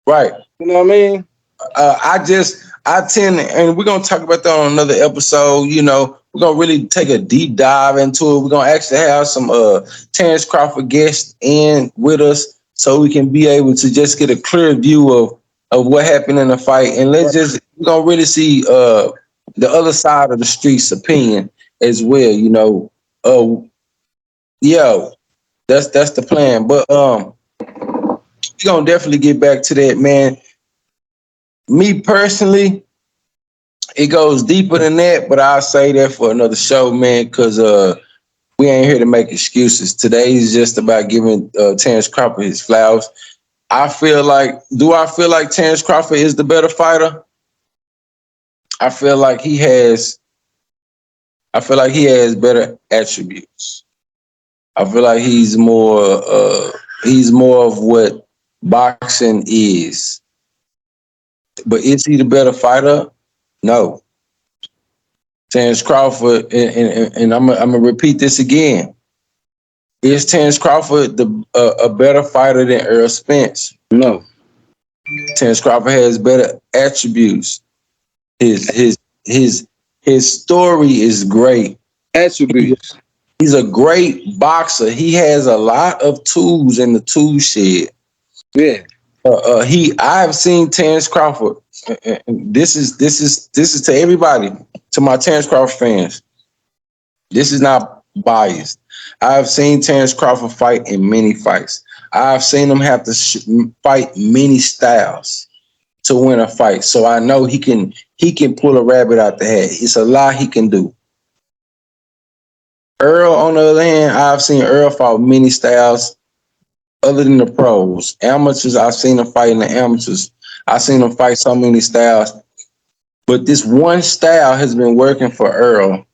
Speaker 2: right.
Speaker 1: You know what I mean?
Speaker 2: I just I tend, and we're gonna talk about that on another episode. You know, we're gonna really take a deep dive into it. We're gonna actually have some Terrence Crawford guests in with us, so we can be able to just get a clear view of what happened in the fight, and we're gonna really see the other side of the street's opinion as well. You know, yeah, that's the plan. But we're gonna definitely get back to that, man. Me personally, it goes deeper than that, but I'll say that for another show, man, because we ain't here to make excuses. Today is just about giving Terrence Crawford his flowers. Do I feel like Terrence Crawford is the better fighter? I feel like he has better attributes. I feel like he's more of what boxing is. But is he the better fighter? No. Terrence Crawford, and I'm gonna repeat this again. Is Terrence Crawford a better fighter than Errol Spence?
Speaker 1: No.
Speaker 2: Terrence Crawford has better attributes. His his story is great.
Speaker 1: Attributes.
Speaker 2: He's a great boxer. He has a lot of tools in the tool shed.
Speaker 1: Yeah.
Speaker 2: I've seen Terrence Crawford. And this is to everybody, to my Terrence Crawford fans. This is not biased. I've seen Terrence Crawford fight in many fights. I've seen him have to fight many styles to win a fight. So I know he can pull a rabbit out the hat. It's a lot he can do. Errol, on the other hand, I've seen Errol fight many styles other than the pros. Amateurs, I've seen him fight in the amateurs. I've seen him fight so many styles. But this one style has been working for Errol.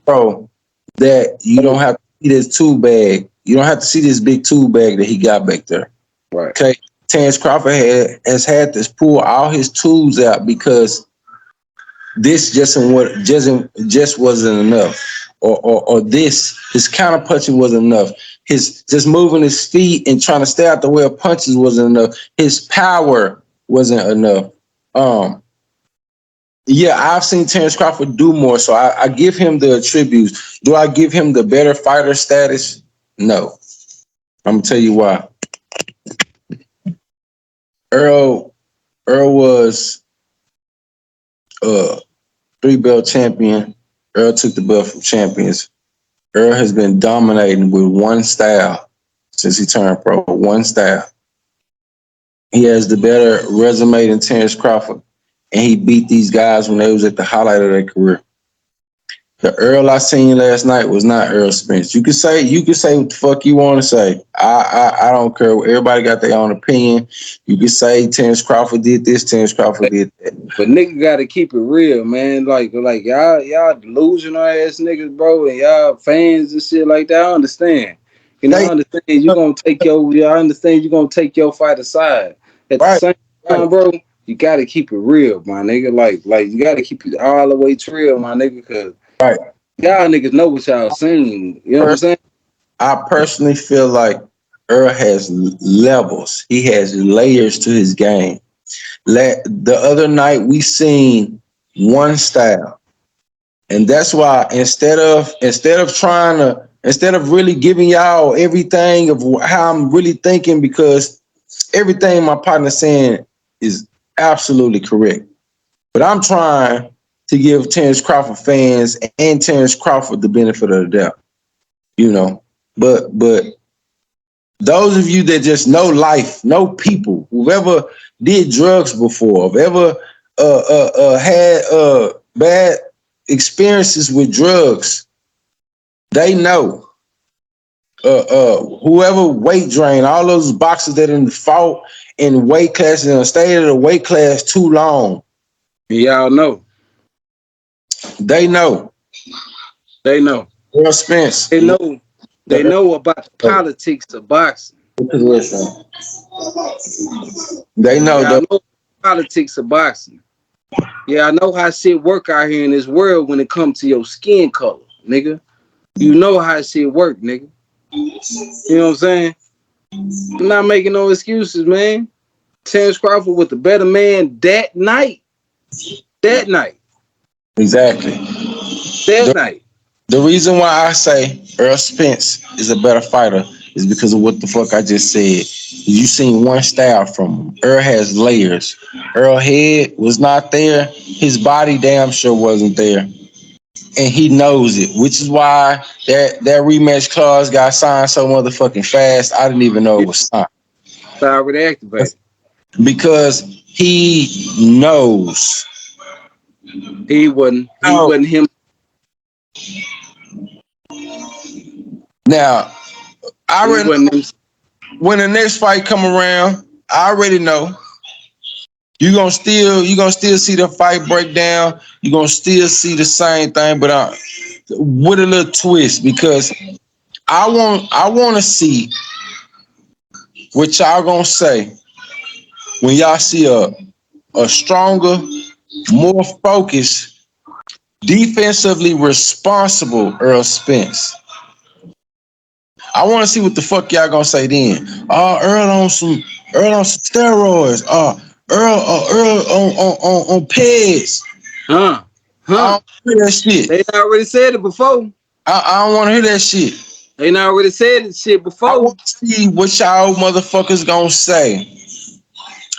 Speaker 2: Pro, that you don't have to see this tool bag. You don't have to see this big tool bag that he got back there.
Speaker 1: Right.
Speaker 2: Okay. Terrence Crawford has had to pull all his tools out because this just wasn't enough. Or this, his counter punching wasn't enough. His just moving his feet and trying to stay out the way of punches wasn't enough. His power wasn't enough. Yeah, I've seen Terrence Crawford do more, so I give him the attributes. Do I give him the better fighter status? No. I'm gonna tell you why. Errol was a 3-belt champion. Errol took the belt from champions. Errol has been dominating with one style since he turned pro. One style. He has the better resume than Terrence Crawford, and he beat these guys when they was at the highlight of their career. The Errol I seen last night was not Errol Spence. You can say what the fuck you want to say. I don't care. Everybody got their own opinion. You can say Terrence Crawford did this, Terrence Crawford did that.
Speaker 1: But nigga gotta keep it real, man. Like y'all delusional ass niggas, bro, and y'all fans and shit like that. I understand. You know, I understand you gonna take your fight aside. At the same time, bro, you gotta keep it real, my nigga. Like you gotta keep it all the way real, my nigga, because y'all niggas know what y'all seen. You know what I'm saying?
Speaker 2: I personally feel like Errol has levels. He has layers to his game. The other night we seen one style, and that's why instead of really giving y'all everything of how I'm really thinking, because everything my partner's saying is absolutely correct, but I'm trying to give Terrence Crawford fans and Terrence Crawford the benefit of the doubt, you know. But those of you that just know life, know people, whoever did drugs before, whoever had bad experiences with drugs, they know. Whoever weight drained, all those boxers that didn't fought in weight classes and stayed at a weight class too long.
Speaker 1: Y'all know.
Speaker 2: They know.
Speaker 1: They know.
Speaker 2: Errol Spence.
Speaker 1: They know. They know about the politics of boxing.
Speaker 2: They know.
Speaker 1: I know the politics of boxing. Yeah, I know how shit work out here in this world when it comes to your skin color, nigga. You know how shit work, nigga. You know what I'm saying? I'm not making no excuses, man. Terrence Crawford was the better man that night. That night.
Speaker 2: Exactly.
Speaker 1: That
Speaker 2: The,
Speaker 1: night.
Speaker 2: the reason why I say Earl Spence is a better fighter is because of what the fuck I just said. You seen one style from him. Earl has layers. Earl head was not there. His body damn sure wasn't there. And he knows it, which is why that rematch clause got signed so motherfucking fast. I didn't even know
Speaker 1: Yeah,
Speaker 2: it was signed
Speaker 1: already activated.
Speaker 2: because he knows.
Speaker 1: He
Speaker 2: Now,
Speaker 1: wasn't him.
Speaker 2: now I
Speaker 1: He
Speaker 2: already
Speaker 1: wasn't
Speaker 2: know
Speaker 1: him.
Speaker 2: when the next fight come around. I already know you gonna still see the fight break down. You gonna still see the same thing, but with a little twist because I want to see what y'all gonna say when y'all see a stronger, more focused, defensively responsible Earl Spence. I want to see what the fuck y'all gonna say then. Earl on some steroids. Earl on Peds.
Speaker 1: Huh.
Speaker 2: I
Speaker 1: Huh.
Speaker 2: don't hear that shit.
Speaker 1: They already said it before.
Speaker 2: I don't want to hear that shit.
Speaker 1: They already said it shit
Speaker 2: I
Speaker 1: before.
Speaker 2: want to see what y'all motherfuckers gonna say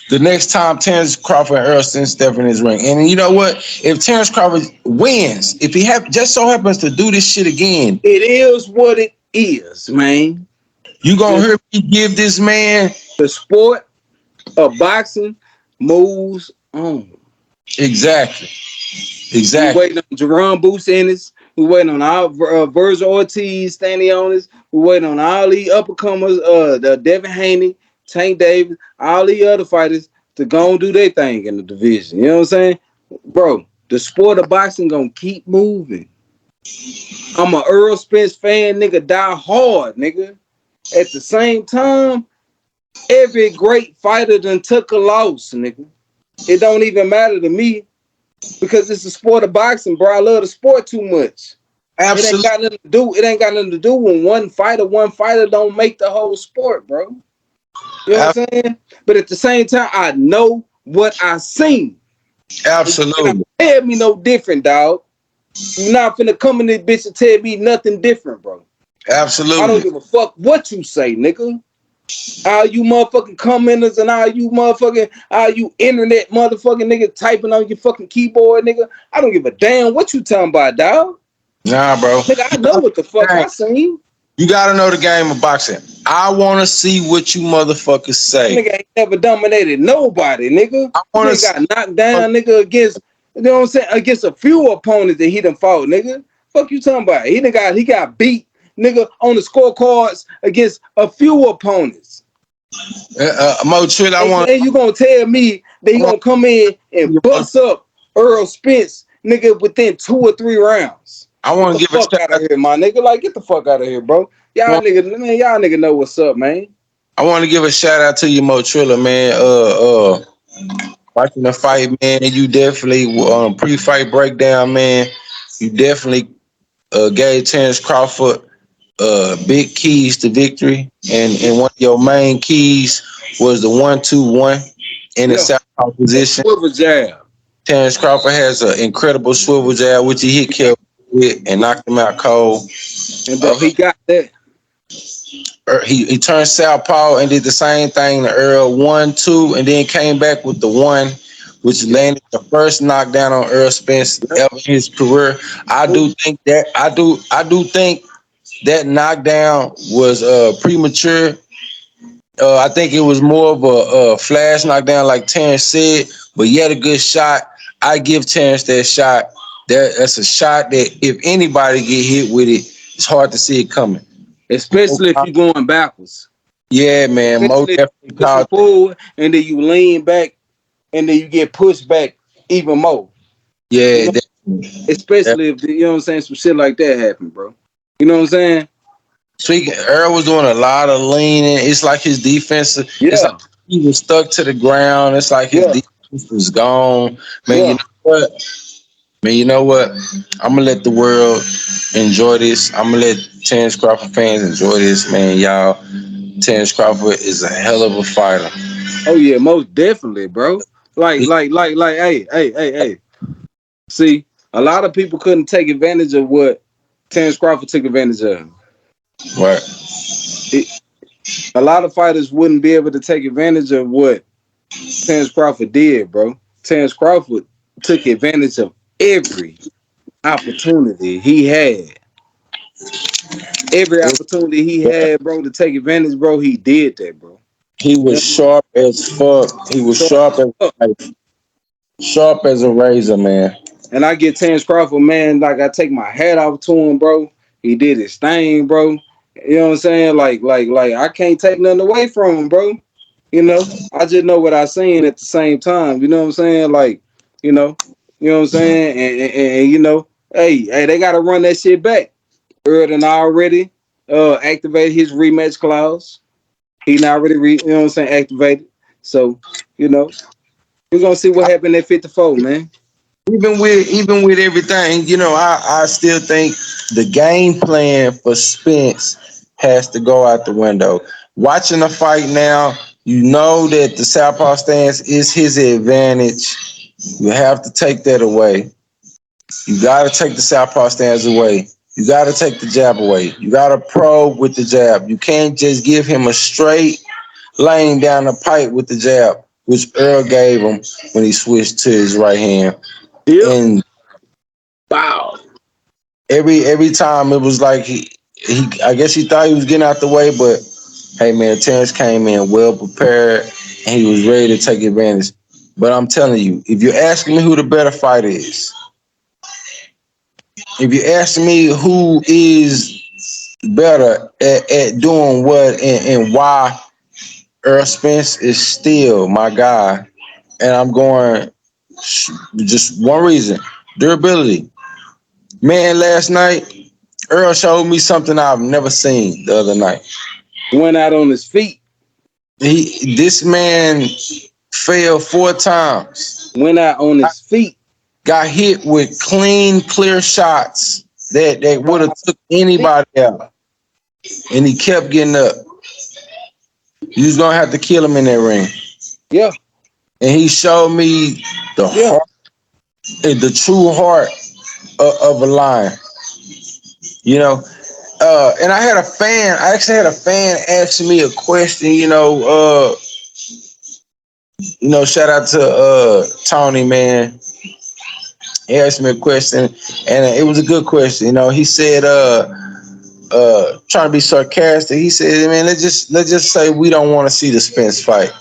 Speaker 2: the next time Terrence Crawford and Errol step in his ring. And you know what? If Terrence Crawford wins, if he just so happens to do this shit again,
Speaker 1: It is what it is, man.
Speaker 2: you gonna
Speaker 1: The,
Speaker 2: hear me give this man
Speaker 1: the sport of boxing moves on.
Speaker 2: exactly,
Speaker 1: We
Speaker 2: exactly,
Speaker 1: waiting on Jerome Boots Ennis. We waiting on our Virgil Ortiz standing on us. We waiting on all the uppercomers, the Devin Haney, Tank Davis, all the other fighters to go and do their thing in the division. You know what I'm saying? Bro, the sport of boxing gonna keep moving. I'm a Earl Spence fan, nigga, die hard, nigga. At the same time, every great fighter done took a loss, nigga. It don't even matter to me because it's a sport of boxing, bro. I love the sport too much. It ain't
Speaker 2: absolutely,
Speaker 1: got nothing to do. It ain't got nothing to do when one fighter don't make the whole sport, bro. You know what I'm saying? But at the same time, I know what I seen. And you cannot
Speaker 2: absolutely,
Speaker 1: tell me no different, dog. You're not finna come in this bitch and tell me nothing different, bro. I don't
Speaker 2: absolutely,
Speaker 1: give a fuck what you say, nigga. All you motherfucking commenters and all you internet motherfucking nigga typing on your fucking keyboard, nigga. I don't give a damn what you talking about, dog.
Speaker 2: nah, bro.
Speaker 1: Nigga, I know what the fuck I seen.
Speaker 2: You gotta know the game of boxing. I want to see what you motherfuckers
Speaker 1: That
Speaker 2: say.
Speaker 1: nigga ain't never dominated nobody, nigga.
Speaker 2: I
Speaker 1: This
Speaker 2: want to
Speaker 1: nigga
Speaker 2: see.
Speaker 1: got knocked down, nigga, against, you know what I'm saying, against a few opponents that he done fought, nigga. Fuck you talking about? He got beat, nigga, on the scorecards against a few opponents.
Speaker 2: Mo Trill,
Speaker 1: And you gonna tell me that he
Speaker 2: I want
Speaker 1: gonna come in and bust up Earl Spence, nigga, within 2 or 3 rounds?
Speaker 2: I
Speaker 1: Get
Speaker 2: want
Speaker 1: the
Speaker 2: to give a
Speaker 1: fuck
Speaker 2: shout
Speaker 1: out of
Speaker 2: out.
Speaker 1: here, my nigga. Like, get the fuck out of here, bro. Y'all nigga know what's up, man.
Speaker 2: I want to give a shout out to you, Mo Triller, man. Watching the fight, man. You definitely pre-fight breakdown, man. You definitely gave Terrence Crawford big keys to victory, and one of your main keys was the 1-2-1 in the
Speaker 1: Yeah,
Speaker 2: southpaw
Speaker 1: that
Speaker 2: position.
Speaker 1: swivel jab.
Speaker 2: Terrence Crawford has an incredible swivel jab, which he hit kill with and knocked him out cold.
Speaker 1: And
Speaker 2: Uh,
Speaker 1: bro, he got that.
Speaker 2: he turned southpaw and did the same thing to Earl 1-2, and then came back with the one, which
Speaker 1: Yeah.
Speaker 2: landed the first knockdown on Earl Spence
Speaker 1: Yeah.
Speaker 2: ever in his career. I do think that knockdown was premature. I think it was more of a flash knockdown, like Terrence said, but yet a good shot. I give Terrence that shot. That's a shot that if anybody get hit with it, it's hard to see it coming.
Speaker 1: Especially if you're going backwards.
Speaker 2: Yeah, man. Mo
Speaker 1: Especially if
Speaker 2: definitely
Speaker 1: you're pushing
Speaker 2: called.
Speaker 1: forward and then you lean back and then you get pushed back even more. You
Speaker 2: Yeah,
Speaker 1: know, especially if you know what I'm saying, some shit like that happen, bro. You know what I'm saying?
Speaker 2: speaking, Errol was doing a lot of leaning. It's like his defense. It's like
Speaker 1: Yeah,
Speaker 2: he was stuck to the ground. It's like his
Speaker 1: yeah,
Speaker 2: defense was gone. Man, you
Speaker 1: yeah.
Speaker 2: know what? Man, you know what? I'm gonna let the world enjoy this. I'm gonna let Terrence Crawford fans enjoy this, man. Y'all, Terrence Crawford is a hell of a fighter.
Speaker 1: Oh yeah, most definitely, bro. Hey. See, a lot of people couldn't take advantage of what Terrence Crawford took advantage of.
Speaker 2: Right.
Speaker 1: It, a lot of fighters wouldn't be able to take advantage of what Terrence Crawford did, bro. Terrence Crawford took advantage of every opportunity he had. Every opportunity he had, bro, to take advantage, bro, he did that, bro.
Speaker 2: He
Speaker 1: You
Speaker 2: was
Speaker 1: know?
Speaker 2: sharp as fuck. He was
Speaker 1: So,
Speaker 2: sharp as a razor, man.
Speaker 1: and I get Terrence Crawford, man, like I take my hat off to him, bro. He did his thing, bro. You know what I'm saying? Like I can't take nothing away from him, bro. You know, I just know what I seen at the same time. You know what I'm saying? Like, you know, you know what I'm saying? And you know, hey, they gotta run that shit back. Erden already activated his rematch clause. He not already you know what I'm saying, activated. So, you know, we're gonna see what happened at 54, man.
Speaker 2: Even with everything, I still think the game plan for Spence has to go out the window. Watching the fight now, you know that the southpaw stance is his advantage. You have to take that away. You got to take the southpaw stance away. You got to take the jab away. You got to probe with the jab. You can't just give him a straight lane down the pipe with the jab, which Earl gave him when he switched to his right hand.
Speaker 1: Yep.
Speaker 2: And
Speaker 1: Wow.
Speaker 2: every time it was like he I guess he thought he was getting out the way, but hey man, Terrence came in well prepared and he was ready to take advantage. But I'm telling you, if you're asking me who the better fighter is, if you're asking me who is better at doing what and why, Earl Spence is still my guy. And I'm going just one reason: durability. Man, last night Earl showed me something I've never seen the other night.
Speaker 1: Went out on his feet.
Speaker 2: This man fell 4 times.
Speaker 1: Went out on his feet.
Speaker 2: Got hit with clean, clear shots that would have took anybody out, and he kept getting up. You was gonna have to kill him in that ring,
Speaker 1: Yeah.
Speaker 2: and he showed me the
Speaker 1: Yeah.
Speaker 2: heart, the true heart of a lion. You know, and I had a fan. I actually had a fan ask me a question. Shout out to Tony, man. He asked me a question, and it was a good question. He said, trying to be sarcastic. He said, "Man, let's just say we don't want to see the Spence fight.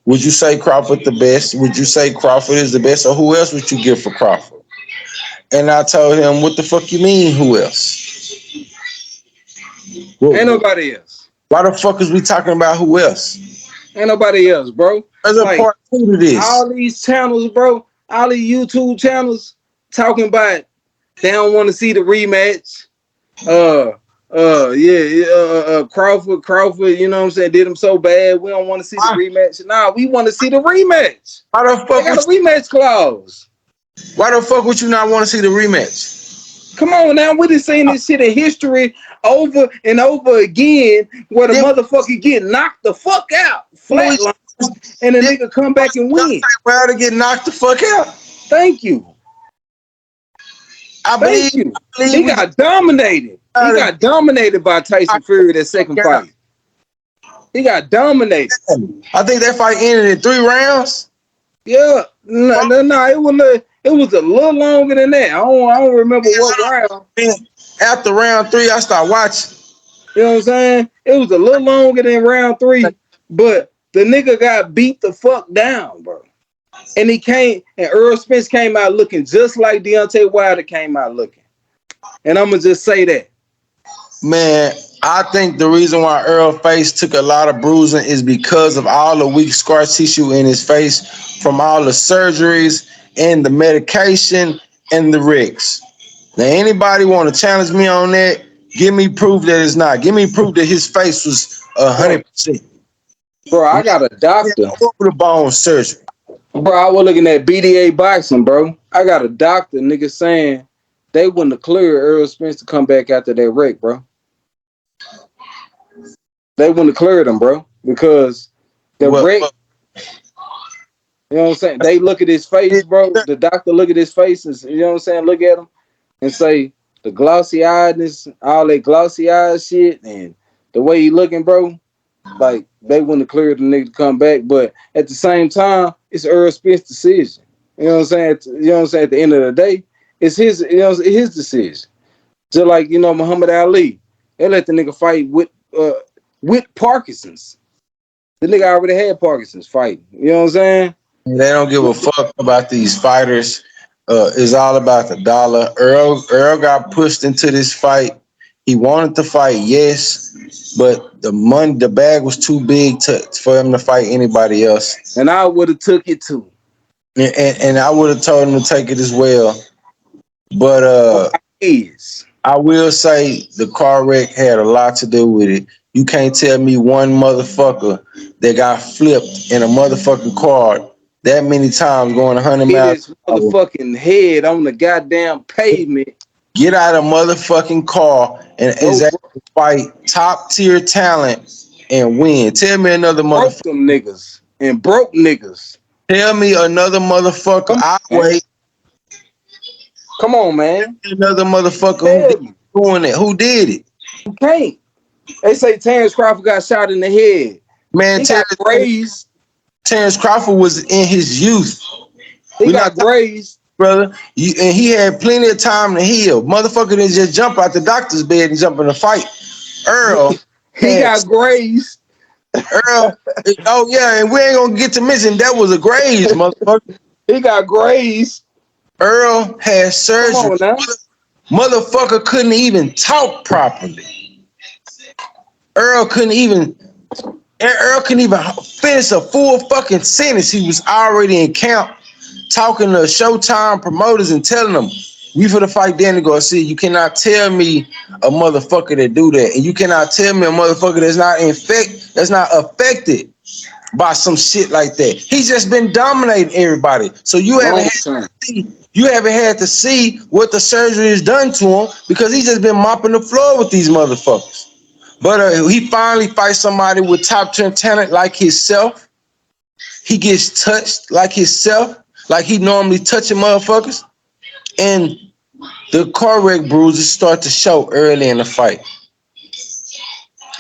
Speaker 2: Would you say Crawford the best? Would you say Crawford is the best, or who else would you give for Crawford?" And I told him, "What the fuck you mean? Who else?
Speaker 1: Ain't
Speaker 2: Well,
Speaker 1: nobody else.
Speaker 2: why the fuck is we talking about who else?
Speaker 1: Ain't nobody else, bro.
Speaker 2: There's a
Speaker 1: Like
Speaker 2: part two to this.
Speaker 1: all these channels, bro, all these YouTube channels talking about they don't want to see the rematch. Uh, Crawford, you know what I'm saying, did him so bad. We don't want to see the
Speaker 2: Why,
Speaker 1: rematch. Nah, we want to see the rematch.
Speaker 2: why the
Speaker 1: They
Speaker 2: fuck
Speaker 1: got
Speaker 2: would
Speaker 1: a rematch clause.
Speaker 2: why the fuck would you not want to see the rematch?
Speaker 1: Come on now, we done seen this shit in history over and over again where the
Speaker 2: Then
Speaker 1: motherfucker get knocked the fuck out,
Speaker 2: we
Speaker 1: flatline, and the nigga come back and win.
Speaker 2: where to get knocked the fuck out.
Speaker 1: Thank you.
Speaker 2: I believe
Speaker 1: Thank you.
Speaker 2: I believe
Speaker 1: He
Speaker 2: we just
Speaker 1: got dominated. He
Speaker 2: gotta
Speaker 1: got dominated by Tyson
Speaker 2: knock
Speaker 1: Fury that
Speaker 2: the
Speaker 1: second
Speaker 2: fuck out.
Speaker 1: fight. He got dominated.
Speaker 2: I think that fight ended in 3 rounds.
Speaker 1: Yeah. No. It was a little longer than that. I don't remember what round.
Speaker 2: After round 3, I started watching.
Speaker 1: You know what I'm saying? It was a little longer than round 3, but the nigga got beat the fuck down, bro. And Earl Spence came out looking just like Deontay Wilder came out looking. And I'm gonna just say that.
Speaker 2: Man, I think the reason why Earl face took a lot of bruising is because of all the weak scar tissue in his face from all the surgeries and the medication and the Ricks. Now, anybody want to challenge me on that? Give me proof that it's not. Give me proof that his face was
Speaker 1: Bro,
Speaker 2: 100%.
Speaker 1: bro, I got a doctor.
Speaker 2: Over the bone surgery.
Speaker 1: Bro, I was looking at BDA boxing, bro. I got a doctor, nigga, saying they wouldn't have cleared Earl Spence to come back after that wreck, bro. They wouldn't have cleared him, bro, because the
Speaker 2: Well,
Speaker 1: wreck You know what I'm saying? They look at his face, bro. The doctor look at his face and you know what I'm saying? Look at him and say the glossy eyedness, all that glossy eyed shit, and the way he looking, bro. Like they wouldn't have cleared the nigga to come back, but at the same time, it's Errol Spence's decision. You know what I'm saying? You know what I'm saying? At the end of the day, it's his. You know, it's his decision. Just like Muhammad Ali, they let the nigga fight with Parkinson's. The nigga already had Parkinson's fighting. You know what I'm saying?
Speaker 2: They don't give a fuck about these fighters. It's all about the dollar. Earl got pushed into this fight. He wanted to fight, yes, but the bag was too big for him to fight anybody else.
Speaker 1: And I would have took it too.
Speaker 2: And I would have told him to take it as well. But I will say the car wreck had a lot to do with it. You can't tell me one motherfucker that got flipped in a motherfucking car that many times going 100
Speaker 1: Hit
Speaker 2: miles.
Speaker 1: his motherfucking head on the goddamn pavement.
Speaker 2: Get out of motherfucking car and exactly fight top tier talent and win. Tell me another motherfucker.
Speaker 1: Broke them niggas and broke niggas.
Speaker 2: Tell me another motherfucker. I wait.
Speaker 1: Come on, man.
Speaker 2: Another motherfucker who doing it. Who did it?
Speaker 1: You can't. They say Terrence Crawford got shot in the head.
Speaker 2: Man,
Speaker 1: Terrence
Speaker 2: Crawford was in his youth.
Speaker 1: He got grazed,
Speaker 2: brother. And he had plenty of time to heal. Motherfucker didn't just jump out the doctor's bed and jump in a fight. Earl,
Speaker 1: he got grazed.
Speaker 2: Earl, oh yeah, and we ain't gonna get to mention that was a graze, motherfucker.
Speaker 1: He got grazed.
Speaker 2: Earl had surgery. Motherfucker couldn't even talk properly. Earl couldn't even finish a full fucking sentence. He was already in camp talking to Showtime promoters and telling them, we for the fight Danny Garcia. You cannot tell me a motherfucker that do that. And you cannot tell me a motherfucker that's not affected by some shit like that. He's just been dominating everybody. So you haven't had to see what the surgery has done to him because he's just been mopping the floor with these motherfuckers. But he finally fights somebody with top 10 talent like himself. He gets touched like himself, like he normally touching motherfuckers. And the car wreck bruises start to show early in the fight.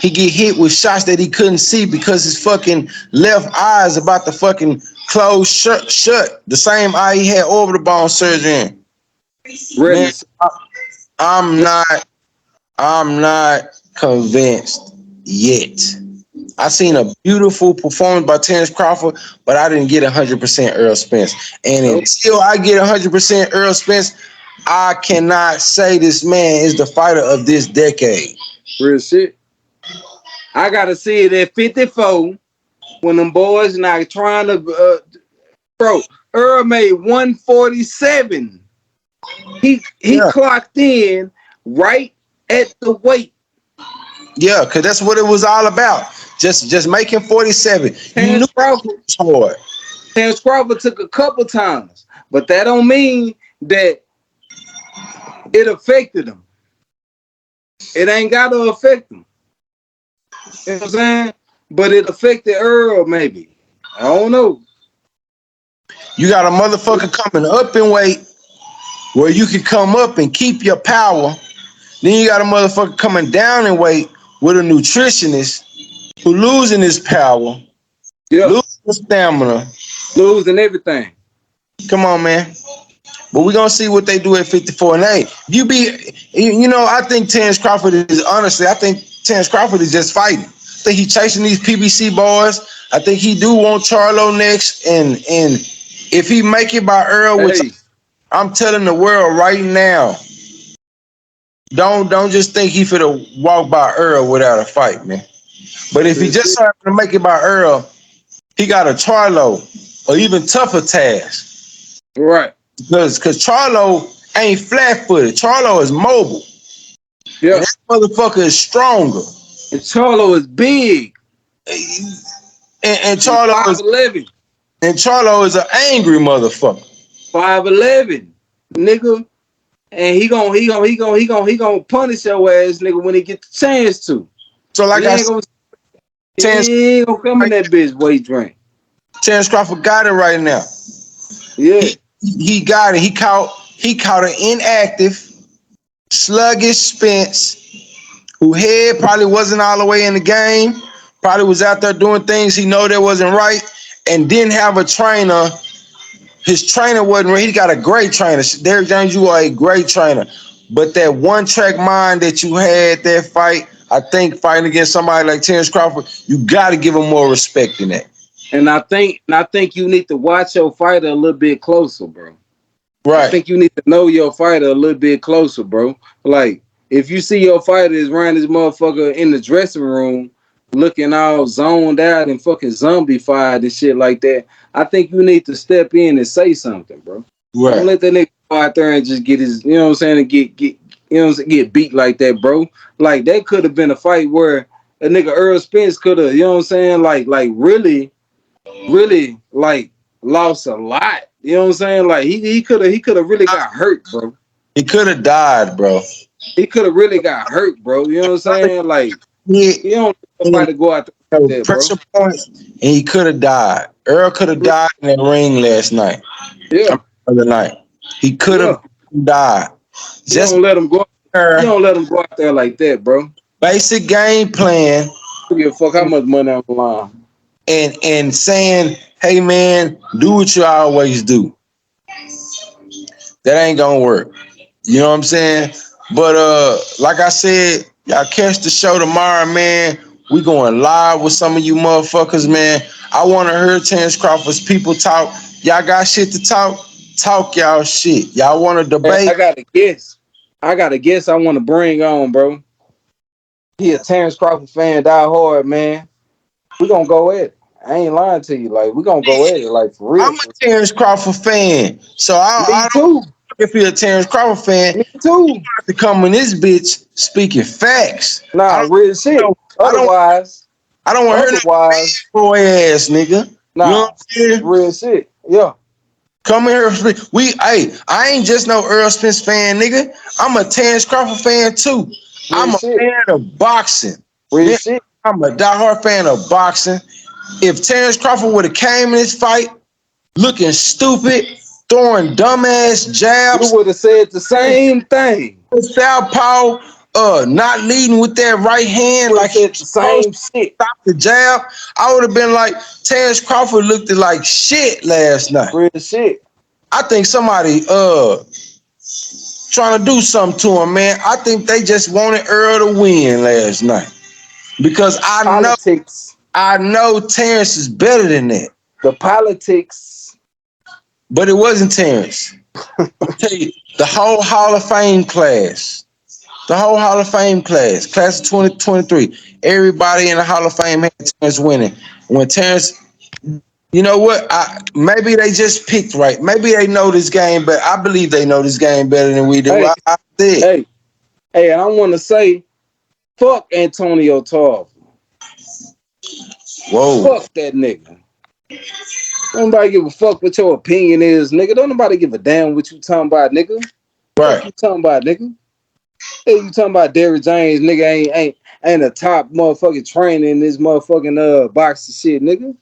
Speaker 2: He get hit with shots that he couldn't see because his fucking left eye is about to fucking close shut. The same eye he had orbital bone surgery in. Man, I'm not convinced yet. I seen a beautiful performance by Terrence Crawford, but I didn't get 100% Errol Spence. And until I get 100% Errol Spence, I cannot say this man is the fighter of this decade.
Speaker 1: Real shit. I gotta see it at 54 when them boys not trying to. Bro, Errol made 147. He clocked in right at the weight.
Speaker 2: Yeah, because that's what it was all about. Just making 47.
Speaker 1: Terrence Crawford took a couple times, but that don't mean that it affected him. It ain't got to affect him. You know what I'm saying? But it affected Errol maybe. I don't know.
Speaker 2: You got a motherfucker coming up in weight where you can come up and keep your power. Then you got a motherfucker coming down in weight with a nutritionist who losing his power, losing his stamina,
Speaker 1: losing everything.
Speaker 2: Come on, man. But we're gonna see what they do at 54 and 8. I think Terrence Crawford is just fighting. I think he's chasing these PBC boys. I think he do want Charlo next, and if he make it by Errol, which I'm telling the world right now, don't just think he finna walk by Errol without a fight, man. But if he just started to make it by Errol, he got a Charlo or even tougher task.
Speaker 1: Right.
Speaker 2: Because Charlo ain't flat-footed. Charlo is mobile.
Speaker 1: Yeah.
Speaker 2: And that motherfucker is stronger.
Speaker 1: And Charlo is big.
Speaker 2: And Charlo is
Speaker 1: 5'11".
Speaker 2: And Charlo is an angry motherfucker.
Speaker 1: 5'11", nigga. And he gonna punish your ass, nigga, when he get the chance to.
Speaker 2: So like
Speaker 1: he ain't gonna come in that bitch weight drink.
Speaker 2: Terrence Crawford got it right now.
Speaker 1: Yeah.
Speaker 2: He got it. He caught an inactive, sluggish Spence, who head probably wasn't all the way in the game, probably was out there doing things he know that wasn't right, and didn't have a trainer. His trainer wasn't right. He got a great trainer. Derrick James, you are a great trainer. But that one track mind that you had that fight, I think fighting against somebody like Terrence Crawford, you got to give him more respect than that.
Speaker 1: And I think you need to watch your fighter a little bit closer, bro. I
Speaker 2: Right.
Speaker 1: think you need to know your fighter a little bit closer, bro. Like, if you see your fighter is running this motherfucker in the dressing room looking all zoned out and fucking zombified and shit like that, I think you need to step in and say something, bro. Don't
Speaker 2: Right.
Speaker 1: let that nigga go out there and just get his, you know what I'm saying, and get you know what I'm saying, get beat like that, bro. Like, that could have been a fight where a nigga Earl Spence could have, you know what I'm saying, like really like lost a lot. You know what I'm saying? Like he could have really got hurt, bro.
Speaker 2: He could have died, bro.
Speaker 1: He could have really got hurt, bro. You know what I'm saying? Like
Speaker 2: He
Speaker 1: you don't let
Speaker 2: had
Speaker 1: nobody go out there like that, bro.
Speaker 2: pressure points, and he could have died. Earl could have died in that ring last night.
Speaker 1: Yeah,
Speaker 2: Other night, he could
Speaker 1: yeah.
Speaker 2: have died.
Speaker 1: You
Speaker 2: Just
Speaker 1: don't let him go. You
Speaker 2: her
Speaker 1: don't let him go out there like that, bro.
Speaker 2: basic game plan
Speaker 1: Who give a fuck how much money on the line?
Speaker 2: and saying, "Hey man, do what you always do." That ain't gonna work. You know what I'm saying? But like I said, y'all catch the show tomorrow, man. We going live with some of you motherfuckers, man. I want to hear Terrence Crawford's people talk. Y'all got shit to talk? Talk y'all shit. Y'all want to
Speaker 1: Hey,
Speaker 2: debate?
Speaker 1: I got a guess. I got a guess I want to bring on, bro. He a Terrence Crawford fan, die hard, man. We gonna go at it. I ain't lying to you. Like, we gonna go at it, like, for
Speaker 2: I'm
Speaker 1: real.
Speaker 2: a Terrence Crawford fan, so I
Speaker 1: Me
Speaker 2: don't
Speaker 1: too.
Speaker 2: if you're a Terrence Crawford fan.
Speaker 1: Me too.
Speaker 2: To come in this bitch speaking facts.
Speaker 1: Nah, real shit.
Speaker 2: Know. I don't.
Speaker 1: Otherwise,
Speaker 2: I don't want to hear no
Speaker 1: otherwise,
Speaker 2: boy ass nigga. You know what
Speaker 1: nah,
Speaker 2: I'm saying?
Speaker 1: real shit. Yeah,
Speaker 2: Come here. Hey, I ain't just no Earl Spence fan, nigga. I'm a Terrence Crawford fan too.
Speaker 1: real
Speaker 2: I'm a
Speaker 1: shit.
Speaker 2: fan of boxing.
Speaker 1: Real
Speaker 2: Man,
Speaker 1: shit.
Speaker 2: I'm a diehard fan of boxing. If Terrence Crawford would have came in this fight looking stupid, throwing dumbass
Speaker 1: You
Speaker 2: jabs,
Speaker 1: would have said the same thing.
Speaker 2: southpaw, not leading with that right hand
Speaker 1: Would have
Speaker 2: like he
Speaker 1: said the
Speaker 2: was supposed
Speaker 1: same
Speaker 2: to
Speaker 1: shit.
Speaker 2: stop the jab, I would have been like, Terrence Crawford looked like shit last night.
Speaker 1: Real shit.
Speaker 2: I think somebody trying to do something to him, man. I think they just wanted Earl to win last night. Because
Speaker 1: Politics.
Speaker 2: I know Terrence is better than that.
Speaker 1: The politics.
Speaker 2: But it wasn't Terrence. I'll tell you, the whole Hall of Fame class. The whole Hall of Fame class of 2023. Everybody in the Hall of Fame had Terrence winning. When Terrence, you know what? Maybe they just picked right. Maybe they know this game, but I believe they know this game better than we do.
Speaker 1: Hey,
Speaker 2: I did.
Speaker 1: hey, hey, and I want to say, fuck Antonio Tarver.
Speaker 2: Whoa.
Speaker 1: Fuck that nigga. Don't nobody give a fuck what your opinion is, nigga. Don't nobody give a damn what you talking about, nigga. Fuck
Speaker 2: Right.
Speaker 1: you talking about, nigga. Hey, you talking about Derrick James, nigga? Ain't a top motherfucking trainer in this motherfucking boxing shit, nigga.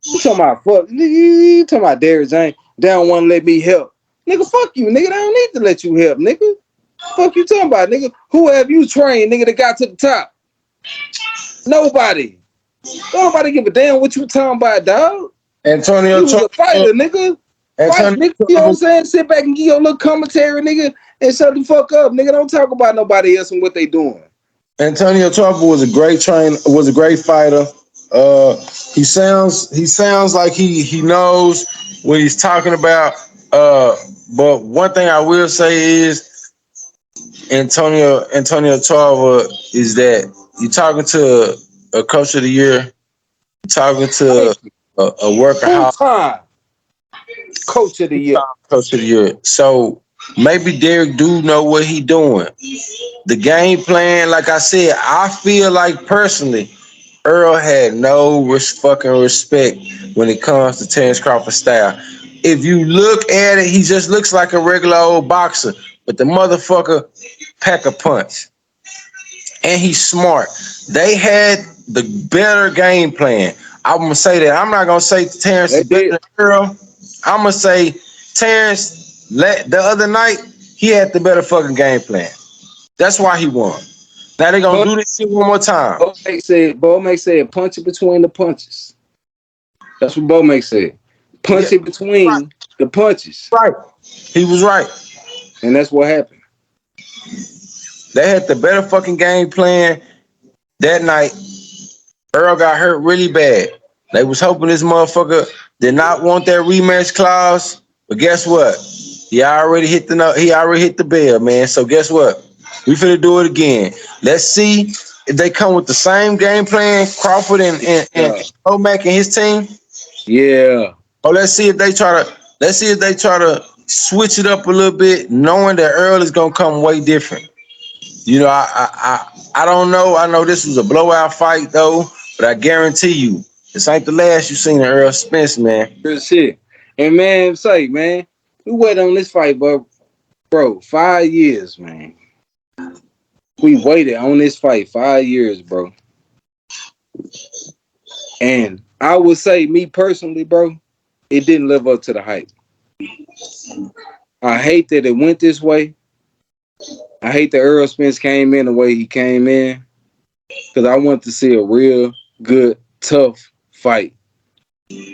Speaker 1: You talking about fuck? Nigga, you talking about Derrick James? They don't want to let me help, nigga. Fuck you, nigga. They don't need to let you help, nigga. Fuck you talking about, nigga? Who have you trained, nigga, that got to the top? Nobody. Don't nobody give a damn what you talking about, dog.
Speaker 2: Antonio
Speaker 1: You was a
Speaker 2: Tarver.
Speaker 1: fighter, nigga. Fight,
Speaker 2: Antonio
Speaker 1: nigga. You know what I'm
Speaker 2: Tarver.
Speaker 1: saying? Sit back and give your little commentary, nigga, and shut the fuck up, nigga. Don't talk about nobody else and what they doing.
Speaker 2: Antonio Tarver was a great trainer. Was a great fighter. Uh, he sounds like he knows what he's talking about. Uh, but one thing I will say is Antonio Tarver is that you're talking to a coach of the year, you're talking to
Speaker 1: Thank you.
Speaker 2: a
Speaker 1: Two
Speaker 2: workaholic
Speaker 1: time coach of the year.
Speaker 2: coach of the year. So maybe Derek do know what he doing. The game plan, like I said, I feel like personally, Earl had no fucking respect when it comes to Terrence Crawford style. If you look at it, he just looks like a regular old boxer, but the motherfucker pack a punch. And he's smart. They had the better game plan. I'm gonna say that. I'm not gonna say Terrence
Speaker 1: They
Speaker 2: is better
Speaker 1: did.
Speaker 2: than Errol. I'm gonna say Terrence the other night he had the better fucking game plan. That's why he won. Now they gonna
Speaker 1: But
Speaker 2: do this shit one more time.
Speaker 1: Bo said, punch it between the punches. That's what Bo said.
Speaker 2: Yeah,
Speaker 1: Punch it between the punches.
Speaker 2: right. He was right.
Speaker 1: And that's what happened.
Speaker 2: They had the better fucking game plan that night. Earl got hurt really bad. They was hoping this motherfucker did not want that rematch clause, but guess what? He already hit the bell, man. So guess what? We finna do it again. Let's see if they come with the same game plan, Crawford and
Speaker 1: Yeah.
Speaker 2: O'Mac and his team.
Speaker 1: Yeah.
Speaker 2: Or let's see if they try to switch it up a little bit, knowing that Earl is gonna come way different. You know, I don't know. I know this was a blowout fight though, but I guarantee you, this ain't the last you seen of Earl Spence, man.
Speaker 1: Real shit. And man, say, man, we waited on this fight, bro, 5 years, man. We waited on this fight 5 years, bro. And I would say, me personally, bro, it didn't live up to the hype. I hate that it went this way. I hate that Errol Spence came in the way he came in. Because I want to see a real good, tough fight.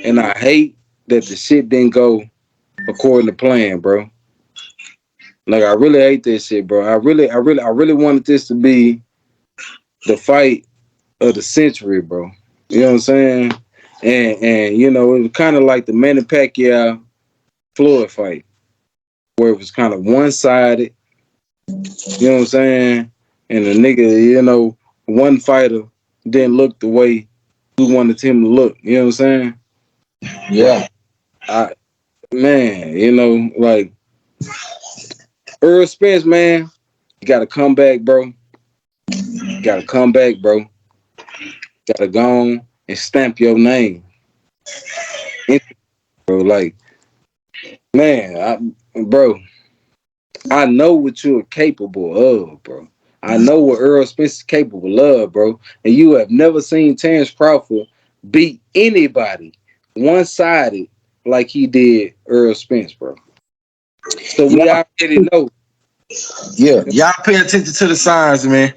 Speaker 1: And I hate that the shit didn't go according to plan, bro. Like, I really hate this shit, bro. I really wanted this to be the fight of the century, bro. You know what I'm saying? And you know, it was kind of like the Manny Pacquiao Floyd fight, where it was kind of one-sided. You know what I'm saying? And the nigga, you know, one fighter didn't look the way we wanted him to look. You know what I'm saying?
Speaker 2: Yeah.
Speaker 1: Man, you know, like Errol Spence, man, you gotta come back, bro. You gotta come back, bro. Gotta go on and stamp your name. Bro, like, man, bro, I know what you're capable of, bro. I know what Errol Spence is capable of, bro. And you have never seen Terrence Crawford beat anybody one-sided like he did Errol Spence, bro. So we
Speaker 2: Yeah.
Speaker 1: already know.
Speaker 2: Yeah. Y'all pay attention to the signs, man.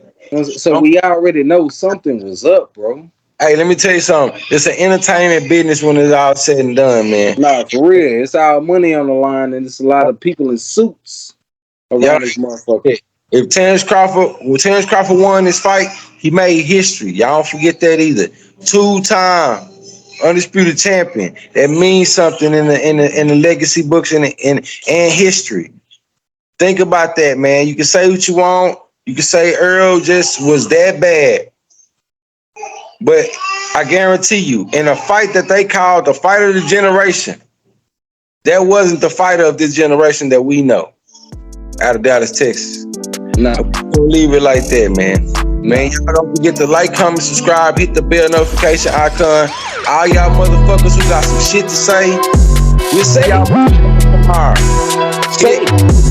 Speaker 1: So we already know something was up, bro.
Speaker 2: Hey, let me tell you something. It's an entertainment business when it's all said and done, man.
Speaker 1: Nah, for real. It's our money on the line, and it's a lot of people in suits
Speaker 2: Y'all,
Speaker 1: around this motherfucker.
Speaker 2: if Terrence Crawford won this fight, he made history. Y'all don't forget that either. 2-time undisputed champion. That means something in the legacy books and history. Think about that, man. You can say what you want. You can say Earl just was that bad. But I guarantee you, in a fight that they called the fight of the generation, that wasn't the fighter of this generation that we know out of Dallas, Texas.
Speaker 1: Nah.
Speaker 2: We'll leave it like that, man. Man, y'all don't forget to like, comment, subscribe, hit the bell notification icon. All y'all motherfuckers who got some shit to say, we'll see y'all tomorrow.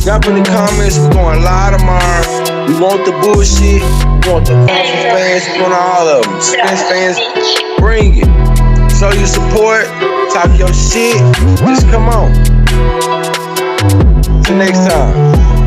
Speaker 2: Jump in the comments. We're going live tomorrow. We want the bullshit. We want the fans. We want all of them. Spence fans, bring it. Show your support. Talk your shit. Just come on. Till next time.